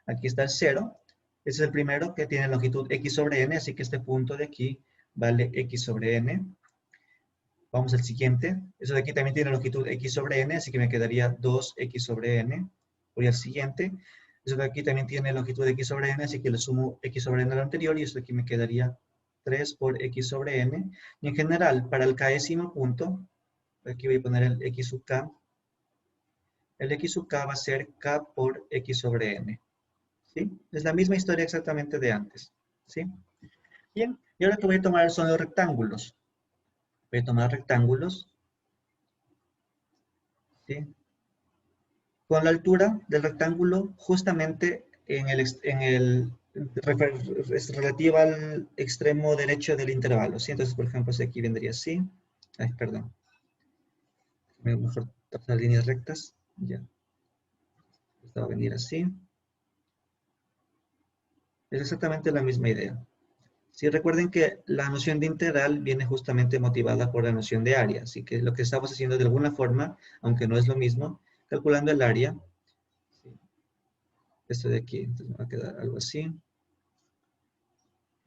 Aquí está el 0. Ese es el primero que tiene longitud x sobre n, así que este punto de aquí vale x sobre n. Vamos al siguiente. Eso de aquí también tiene longitud x sobre n, así que me quedaría 2x sobre n. Voy al siguiente. Eso de aquí también tiene longitud x sobre n, así que le sumo x sobre n al anterior y esto de aquí me quedaría 3 por x sobre n. Y en general, para el késimo punto, aquí voy a poner el x sub k. El x sub k va a ser k por x sobre n. ¿Sí? Es la misma historia exactamente de antes. ¿Sí? Bien, y ahora que voy a tomar son los rectángulos. Voy a tomar rectángulos, ¿sí? Con la altura del rectángulo justamente es relativa al extremo derecho del intervalo, ¿sí? Entonces, por ejemplo, si aquí vendría así. Ay, perdón. Mejor trazar líneas rectas. Ya. Esto va a venir así. Es exactamente la misma idea. Sí, recuerden que la noción de integral viene justamente motivada por la noción de área, así que lo que estamos haciendo de alguna forma, aunque no es lo mismo, calculando el área, ¿sí? Esto de aquí, entonces me va a quedar algo así,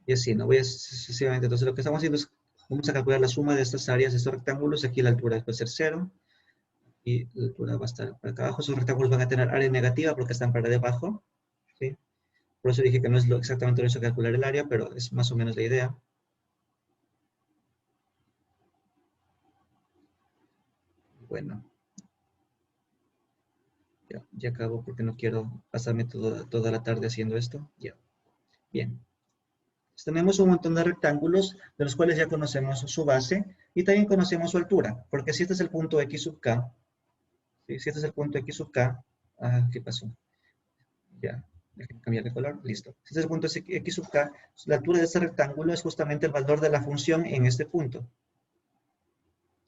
y así, no voy a sucesivamente. Entonces lo que estamos haciendo es, vamos a calcular la suma de estas áreas, de estos rectángulos, aquí la altura puede ser 0, y la altura va a estar por acá abajo. Esos rectángulos van a tener área negativa porque están para debajo, ¿sí? Por eso dije que no es exactamente lo mismo que calcular el área, pero es más o menos la idea. Bueno, ya acabo porque no quiero pasarme toda la tarde haciendo esto. Ya, bien. Entonces, tenemos un montón de rectángulos de los cuales ya conocemos su base y también conocemos su altura, porque si este es el punto X sub K, ¿sí? Si este es el punto X sub K, ¿qué pasó? Ya, déjenme cambiar de color, listo. Si este es el punto X sub K, la altura de este rectángulo es justamente el valor de la función en este punto.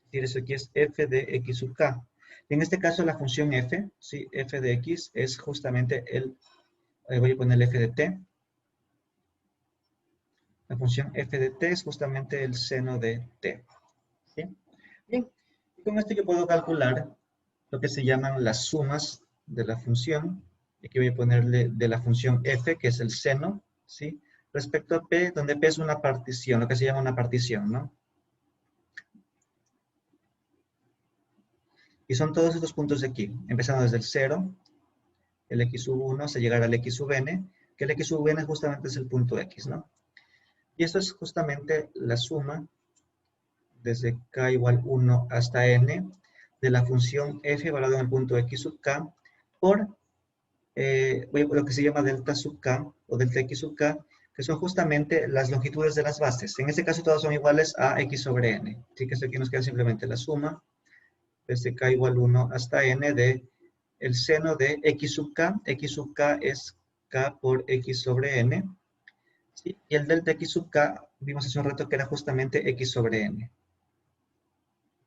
Es decir, eso aquí es f de X sub K. En este caso la función f, ¿sí? F de X es justamente voy a poner f de t. La función f de t es justamente el seno de t. ¿Sí? Bien, y con esto yo puedo calcular lo que se llaman las sumas de la función. Aquí voy a ponerle de la función f, que es el seno, ¿sí? Respecto a p, donde p es una partición, lo que se llama una partición, ¿no? Y son todos estos puntos de aquí, empezando desde el 0, el x sub 1, hasta llegar al x sub n, que el x sub n justamente es el punto x, ¿no? Y esto es justamente la suma desde k igual 1 hasta n de la función f evaluada en el punto x sub k por lo que se llama delta sub k o delta x sub k, que son justamente las longitudes de las bases. En este caso todas son iguales a x sobre n. Así que esto aquí nos queda simplemente la suma desde k igual 1 hasta n de el seno de x sub k. X sub k es k por x sobre n. ¿Sí? Y el delta x sub k vimos hace un rato que era justamente x sobre n.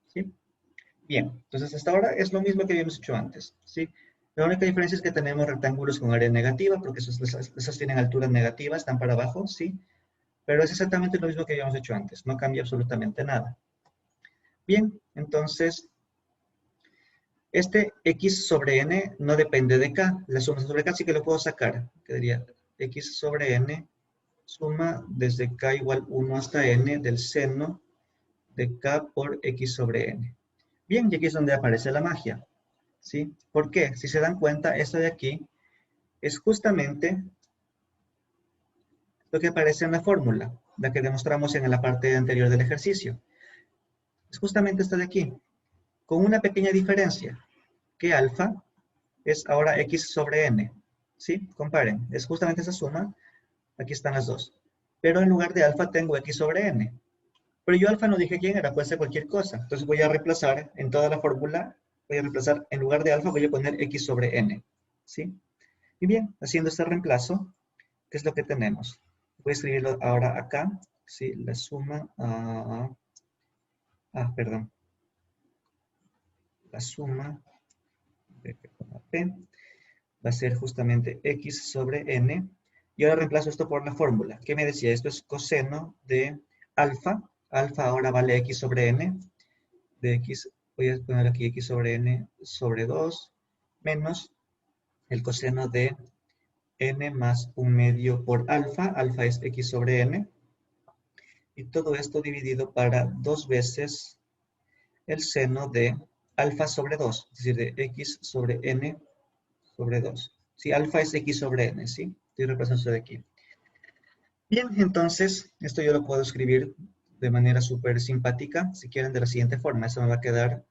¿Sí? Bien, entonces hasta ahora es lo mismo que habíamos hecho antes, ¿sí? La única diferencia es que tenemos rectángulos con área negativa, porque esas tienen alturas negativas, están para abajo, ¿sí? Pero es exactamente lo mismo que habíamos hecho antes, no cambia absolutamente nada. Bien, entonces, este x sobre n no depende de k, la suma sobre k sí que lo puedo sacar, quedaría x sobre n suma desde k igual 1 hasta n del seno de k por x sobre n. Bien, y aquí es donde aparece la magia. ¿Sí? ¿Por qué? Si se dan cuenta, esto de aquí es justamente lo que aparece en la fórmula, la que demostramos en la parte anterior del ejercicio. Es justamente esto de aquí, con una pequeña diferencia, que alfa es ahora x sobre n. ¿Sí? Comparen, es justamente esa suma, aquí están las dos. Pero en lugar de alfa tengo x sobre n. Pero yo alfa no dije quién era, puede ser cualquier cosa. Entonces voy a reemplazar en toda la fórmula, voy a reemplazar, en lugar de alfa voy a poner x sobre n. ¿Sí? Y bien, haciendo este reemplazo, ¿qué es lo que tenemos? Voy a escribirlo ahora acá, ¿sí? La suma, perdón, la suma de P va a ser justamente x sobre n, y ahora reemplazo esto por la fórmula. ¿Qué me decía? Esto es coseno de alfa, alfa ahora vale x sobre n, de x, voy a poner aquí x sobre n sobre 2, menos el coseno de n más 1/2 por alfa, alfa es x sobre n, y todo esto dividido para 2 veces el seno de alfa sobre 2, es decir, de x sobre n sobre 2. Si alfa es x sobre n, ¿sí? Estoy reemplazando esto de aquí. Bien, entonces, esto yo lo puedo escribir de manera súper simpática, si quieren, de la siguiente forma. Esto me va a quedar,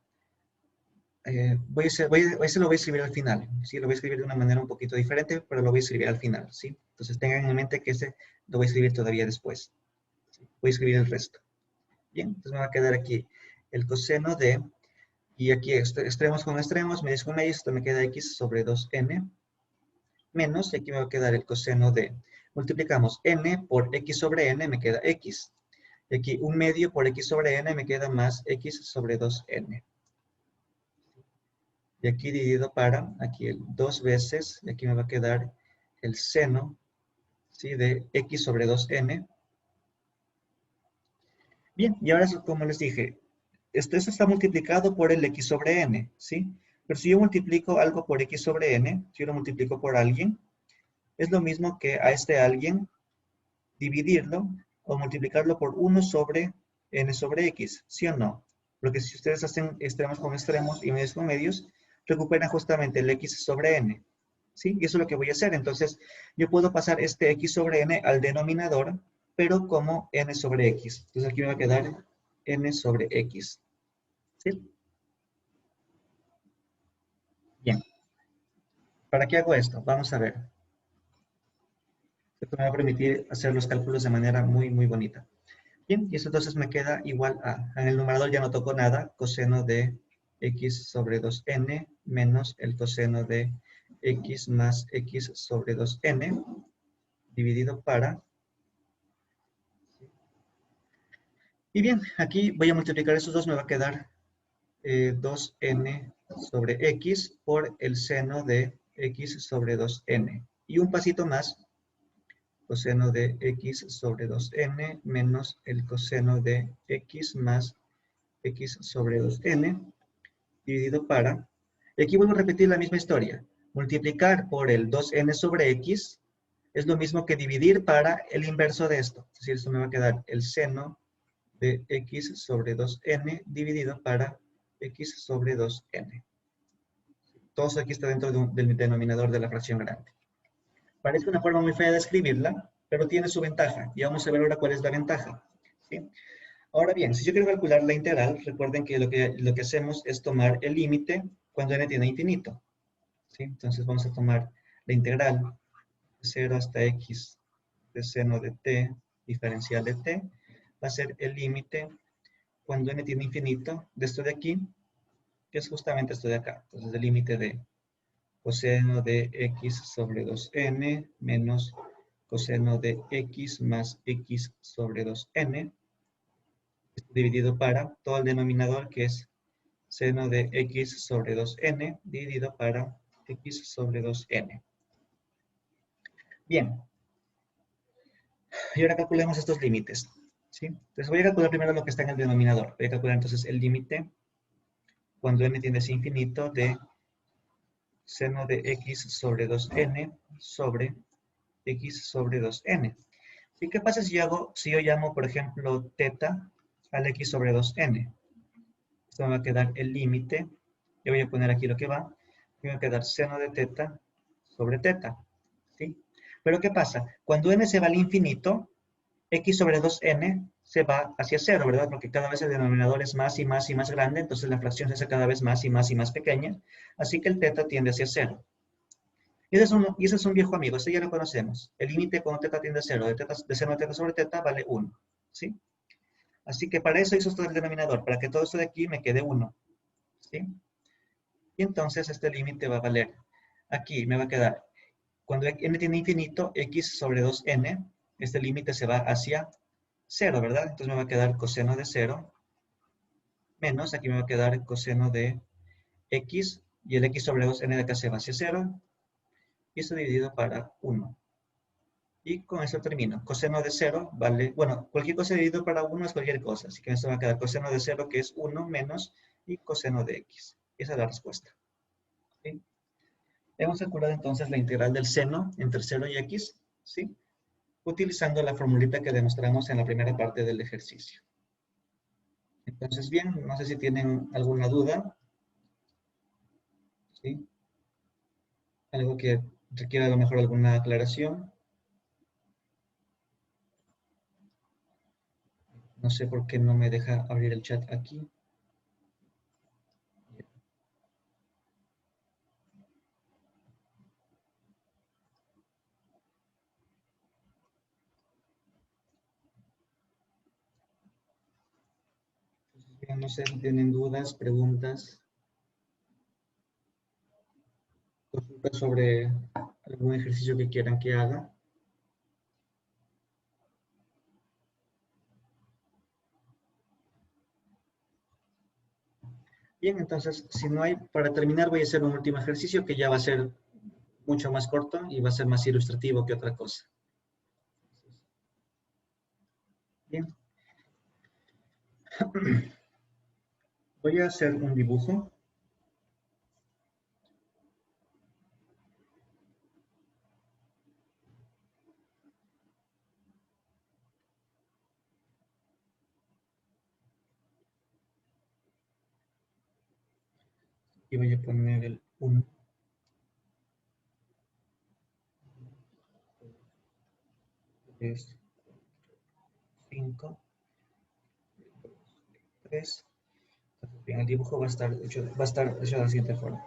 ese lo voy a escribir al final, ¿sí? Lo voy a escribir de una manera un poquito diferente, pero lo voy a escribir al final, ¿sí? Entonces tengan en mente que ese lo voy a escribir todavía después. ¿Sí? Voy a escribir el resto. Bien, entonces me va a quedar aquí el coseno de, y aquí extremos con extremos, medios con medios, esto me queda x sobre 2n, menos, y aquí me va a quedar el coseno de, multiplicamos n por x sobre n, me queda x. Y aquí 1/2 por x sobre n me queda más x sobre 2n. Y aquí dividido para, aquí el 2 veces, y aquí me va a quedar el seno, ¿sí? De x sobre 2n. Bien, y ahora, como les dije, eso está multiplicado por el x sobre n, ¿sí? Pero si yo multiplico algo por x sobre n, si yo lo multiplico por alguien, es lo mismo que a este alguien dividirlo o multiplicarlo por 1 sobre n sobre x, ¿sí o no? Porque si ustedes hacen extremos con extremos y medios con medios, recuperan justamente el x sobre n. ¿Sí? Y eso es lo que voy a hacer. Entonces, yo puedo pasar este x sobre n al denominador, pero como n sobre x. Entonces aquí me va a quedar n sobre x. ¿Sí? Bien. ¿Para qué hago esto? Vamos a ver. Esto me va a permitir hacer los cálculos de manera muy, muy bonita. Bien, y eso entonces me queda igual a, en el numerador ya no toco nada, coseno de x sobre 2n menos el coseno de x más x sobre 2n dividido para... Y bien, aquí voy a multiplicar esos dos, me va a quedar 2n sobre x por el seno de x sobre 2n. Y un pasito más, coseno de x sobre 2n menos el coseno de x más x sobre 2n dividido para, y aquí vuelvo a repetir la misma historia, multiplicar por el 2n sobre x es lo mismo que dividir para el inverso de esto, es decir, esto me va a quedar el seno de x sobre 2n dividido para x sobre 2n. Todo eso aquí está dentro del denominador de la fracción grande. Parece una forma muy fea de escribirla, pero tiene su ventaja, y vamos a ver ahora cuál es la ventaja. ¿Sí? Ahora bien, si yo quiero calcular la integral, recuerden que lo que hacemos es tomar el límite cuando n tiende a infinito. ¿Sí? Entonces vamos a tomar la integral de 0 hasta x de seno de t diferencial de t. Va a ser el límite cuando n tiende a infinito de esto de aquí, que es justamente esto de acá. Entonces el límite de coseno de x sobre 2n menos coseno de x más x sobre 2n dividido para todo el denominador que es seno de x sobre 2n dividido para x sobre 2n. Bien, y ahora calculemos estos límites. ¿Sí? Entonces voy a calcular primero lo que está en el denominador. Voy a calcular entonces el límite cuando n tiende a infinito de seno de x sobre 2n sobre x sobre 2n. ¿Y qué pasa si yo llamo, por ejemplo, teta al x sobre 2n? Esto me va a quedar el límite. Yo voy a poner aquí lo que va. Me va a quedar seno de teta sobre teta. ¿Sí? Pero ¿qué pasa? Cuando n se va al infinito, x sobre 2n se va hacia 0, ¿verdad? Porque cada vez el denominador es más y más y más grande, entonces la fracción se hace cada vez más y más y más pequeña. Así que el teta tiende hacia 0. Y ese es un viejo amigo, ese ya lo conocemos. El límite cuando teta tiende a 0, de seno de teta sobre teta vale 1. ¿Sí? Así que para eso hizo esto el denominador, para que todo esto de aquí me quede 1. ¿Sí? Y entonces este límite va a valer, aquí me va a quedar, cuando n tiene infinito, x sobre 2n, este límite se va hacia 0, ¿verdad? Entonces me va a quedar coseno de 0, menos, aquí me va a quedar coseno de x, y el x sobre 2n de acá se va hacia 0, y esto dividido para 1. Y con eso termino. Coseno de 0 vale, bueno, cualquier cosa dividido para 1 es cualquier cosa, así que esto va a quedar coseno de 0, que es 1 menos, y coseno de x. Esa es la respuesta. ¿Sí? Hemos calculado entonces la integral del seno entre 0 y x, ¿sí? Utilizando la formulita que demostramos en la primera parte del ejercicio. Entonces, bien, no sé si tienen alguna duda, ¿sí? Algo que requiera a lo mejor alguna aclaración. No sé por qué no me deja abrir el chat aquí. Bien, no sé si tienen dudas, preguntas, consultas sobre algún ejercicio que quieran que haga. Bien, entonces, si no hay, para terminar voy a hacer un último ejercicio que ya va a ser mucho más corto y va a ser más ilustrativo que otra cosa. Bien. Voy a hacer un dibujo. Y voy a poner el 1, 3, 5, 3. Bien, el dibujo va a estar hecho de la siguiente forma.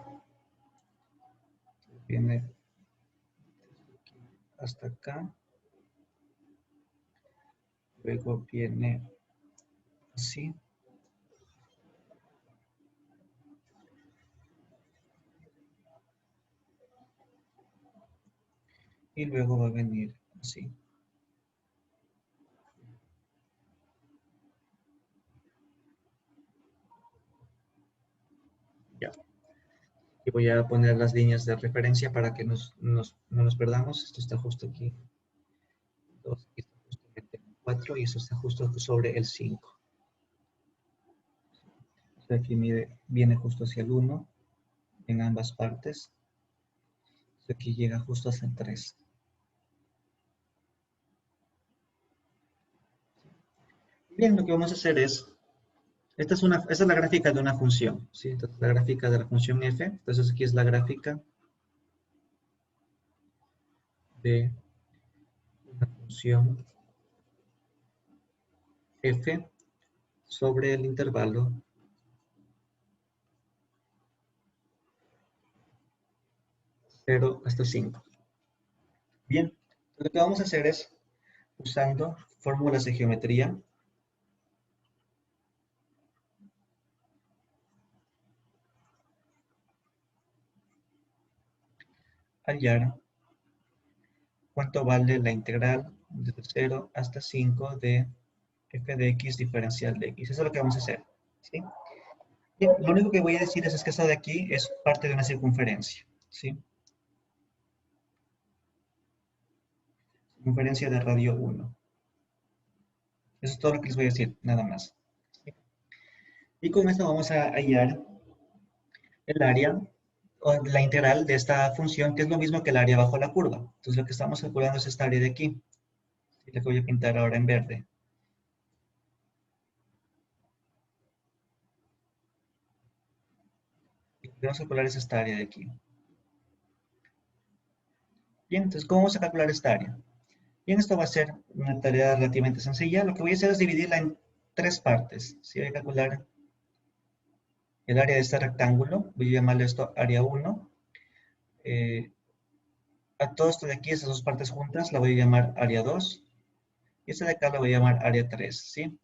Viene hasta acá, luego viene así, y luego va a venir así. Ya. Y voy a poner las líneas de referencia para que no nos perdamos. Esto está justo aquí. 2, y está justamente en 4, y eso está justo sobre el 5. O sea, aquí viene justo hacia el 1 en ambas partes. Aquí llega justo hasta el 3. Bien, lo que vamos a hacer es, esta es la gráfica de una función, ¿sí? Entonces, la gráfica de la función f. Entonces, aquí es la gráfica de una función f sobre el intervalo 0 hasta 5. Bien, lo que vamos a hacer es, usando fórmulas de geometría, hallar cuánto vale la integral desde 0 hasta 5 de f de x diferencial de x. Eso es lo que vamos a hacer, ¿sí? Bien, lo único que voy a decir es que esta de aquí es parte de una circunferencia, ¿sí? Circunferencia de radio 1. Eso es todo lo que les voy a decir, nada más. ¿Sí? Y con esto vamos a hallar el área, o la integral de esta función, que es lo mismo que el área bajo la curva. Entonces lo que estamos calculando es esta área de aquí, la que voy a pintar ahora en verde. Y lo que vamos a calcular es esta área de aquí. Bien, entonces, ¿cómo vamos a calcular esta área? Bien, esto va a ser una tarea relativamente sencilla. Lo que voy a hacer es dividirla en 3 partes. ¿Sí? Voy a calcular el área de este rectángulo. Voy a llamarle esto área 1. A todo esto de aquí, esas dos partes juntas, la voy a llamar área 2. Y esta de acá la voy a llamar área 3. ¿Sí?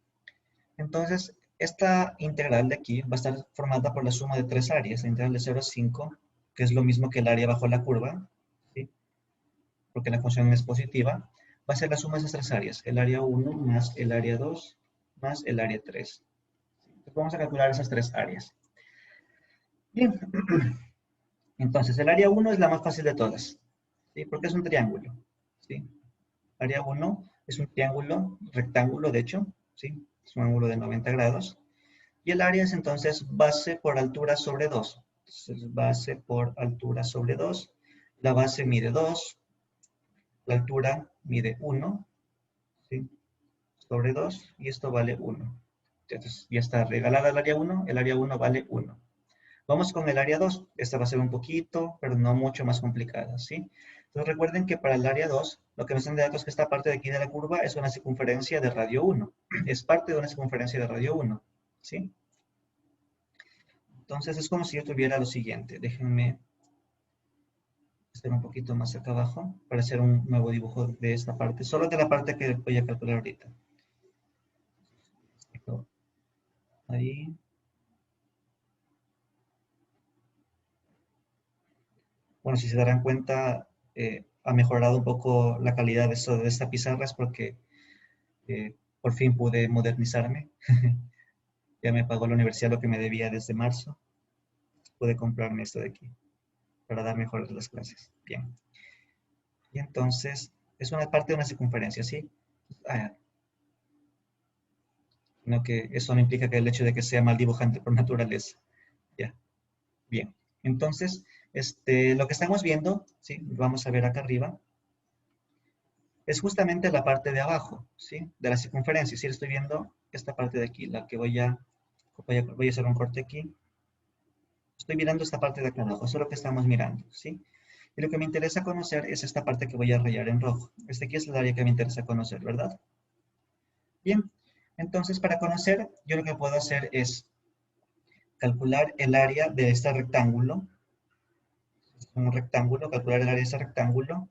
Entonces, esta integral de aquí va a estar formada por la suma de 3 áreas. La integral de 0 a 5, que es lo mismo que el área bajo la curva, ¿sí? Porque la función es positiva, va a ser la suma de esas 3 áreas. El área 1 más el área 2 más el área 3. Entonces, vamos a calcular esas 3 áreas. Bien, entonces el área 1 es la más fácil de todas, ¿sí? Porque es un triángulo, ¿sí? Área 1 es un triángulo, rectángulo de hecho, ¿sí? Es un ángulo de 90 grados. Y el área es entonces base por altura sobre 2. Entonces, base por altura sobre 2. La base mide 2, la altura mide 1, ¿sí? Sobre 2, y esto vale 1. Entonces, ya está regalada el área 1, el área 1 vale 1. Vamos con el área 2. Esta va a ser un poquito, pero no mucho más complicada, ¿sí? Entonces recuerden que para el área 2, lo que me están de datos es que esta parte de aquí de la curva es una circunferencia de radio 1. Es parte de una circunferencia de radio 1, ¿sí? Entonces es como si yo tuviera lo siguiente. Déjenme hacer un poquito más acá abajo para hacer un nuevo dibujo de esta parte, solo de la parte que voy a calcular ahorita. Ahí. Bueno, si se darán cuenta, ha mejorado un poco la calidad de esta pizarra, es porque por fin pude modernizarme. Ya me pagó la universidad lo que me debía desde marzo. Pude comprarme esto de aquí para dar mejor las clases. Bien. Y entonces, es una parte de una circunferencia, ¿sí? Ah, no que eso no implica que el hecho de que sea mal dibujante por naturaleza. Ya, bien. Entonces, lo que estamos viendo, ¿sí? Vamos a ver acá arriba, es justamente la parte de abajo, ¿sí? De la circunferencia. Si estoy viendo esta parte de aquí, la que voy a hacer un corte aquí. Estoy mirando esta parte de acá abajo, eso es lo que estamos mirando, ¿sí? Y lo que me interesa conocer es esta parte que voy a rayar en rojo. Este aquí es el área que me interesa conocer, ¿verdad? Bien, entonces para conocer, yo lo que puedo hacer es calcular el área de este rectángulo, un rectángulo, calcular el área de este rectángulo,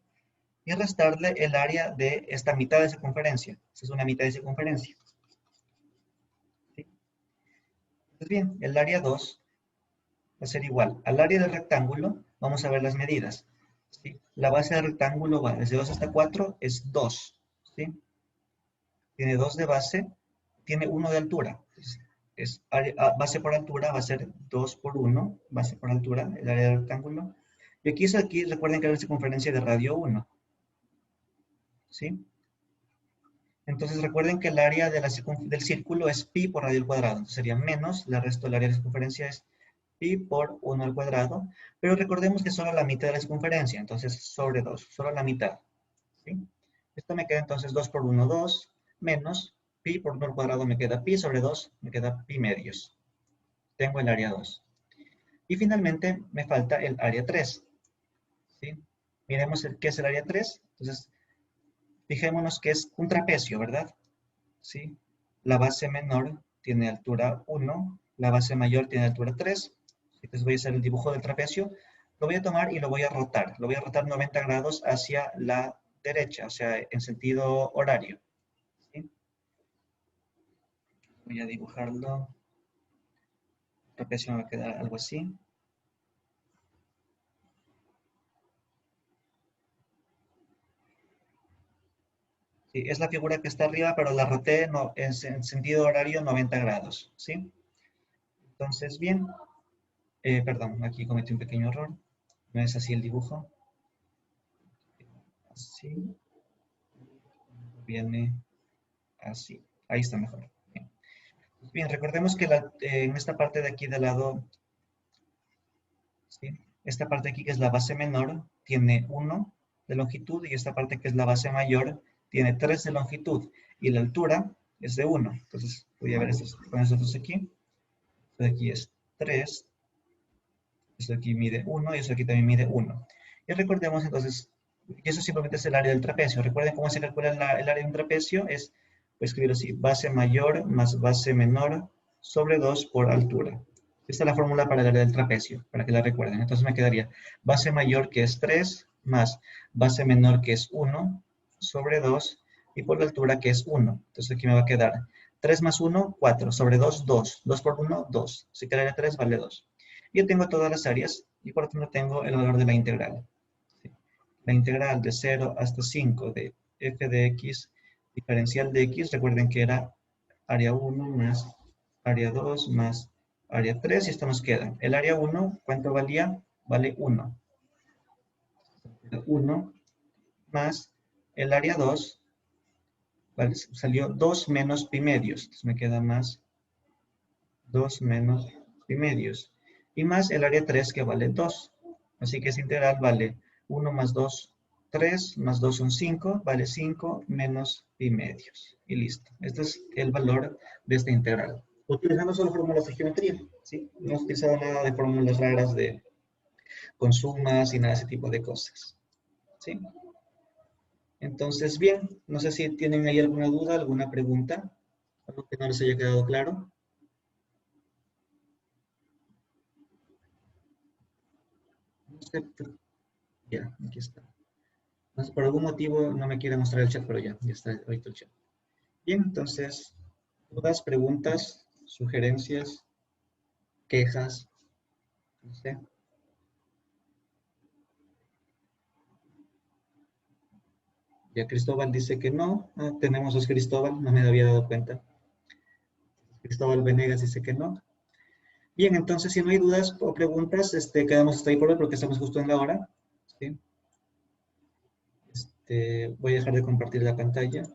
y restarle el área de esta mitad de circunferencia. Esta es una mitad de circunferencia. ¿Sí? Pues bien, el área 2 va a ser igual al área del rectángulo. Vamos a ver las medidas. ¿Sí? La base del rectángulo va desde 2 hasta 4, es 2. ¿Sí? Tiene 2 de base, tiene 1 de altura. Es base por altura, va a ser 2 por 1, base por altura, el área del rectángulo. Y aquí recuerden que es la circunferencia de radio 1. ¿Sí? Entonces recuerden que el área de del círculo es pi por radio al cuadrado. Entonces sería menos, el resto del área de circunferencia es pi por 1 al cuadrado. Pero recordemos que solo la mitad de la circunferencia, entonces sobre 2, solo la mitad. ¿Sí? Esto me queda entonces 2 por 1, 2, menos pi por 1 al cuadrado me queda pi sobre 2, me queda pi medios. Tengo el área 2. Y finalmente me falta el área 3. ¿Sí? Miremos qué es el área 3. Entonces, fijémonos que es un trapecio, ¿verdad? ¿Sí? La base menor tiene altura 1, la base mayor tiene altura 3. Entonces voy a hacer el dibujo del trapecio. Lo voy a tomar y lo voy a rotar. Lo voy a rotar 90 grados hacia la derecha, o sea, en sentido horario. ¿Sí? Voy a dibujarlo. El trapecio me va a quedar algo así. Sí, es la figura que está arriba, pero la roté en sentido horario 90 grados. ¿Sí? Entonces, bien. Perdón, aquí cometí un pequeño error. No es así el dibujo. Así. Viene así. Ahí está mejor. Bien, bien, recordemos que en esta parte de aquí del lado, ¿sí? Esta parte aquí que es la base menor tiene 1 de longitud y esta parte que es la base mayor tiene 3 de longitud y la altura es de 1. Entonces voy a ver con estos dos aquí. Esto de aquí es 3, esto de aquí mide 1 y esto de aquí también mide 1. Y recordemos entonces, y eso simplemente es el área del trapecio. Recuerden cómo se calcula el área de un trapecio, es, voy a escribirlo así, base mayor más base menor sobre 2 por altura. Esta es la fórmula para el área del trapecio, para que la recuerden. Entonces me quedaría base mayor que es 3 más base menor que es 1 sobre 2 y por la altura que es 1. Entonces aquí me va a quedar 3 más 1, 4, sobre 2, 2. 2 por 1, 2. Así que el área 3 vale 2. Yo tengo todas las áreas y por lo tanto tengo el valor de la integral. La integral de 0 hasta 5 de f de x diferencial de x, recuerden que era área 1 más área 2 más área 3 y esto nos queda. El área 1, ¿cuánto valía? Vale 1. 1 más el área 2, ¿vale? Salió 2 menos pi medios. Entonces me queda más 2 menos pi medios. Y más el área 3 que vale 2. Así que esa integral vale 1 más 2, 3, más 2 son 5, vale 5 menos pi medios. Y listo. Este es el valor de esta integral. Utilizando solo fórmulas de geometría, ¿sí? No he utilizado nada de fórmulas raras con sumas y nada de ese tipo de cosas, ¿sí? Entonces, bien, no sé si tienen ahí alguna duda, alguna pregunta, algo que no les haya quedado claro. No sé, ya, aquí está. Por algún motivo no me quiere mostrar el chat, pero ya está ahorita el chat. Bien, entonces, dudas, preguntas, sugerencias, quejas, no sé. Ya Cristóbal dice que no. Ah, tenemos a Cristóbal, no me había dado cuenta. Cristóbal Venegas dice que no. Bien, entonces si no hay dudas o preguntas, quedamos hasta ahí por hoy porque estamos justo en la hora. ¿Sí? Voy a dejar de compartir la pantalla.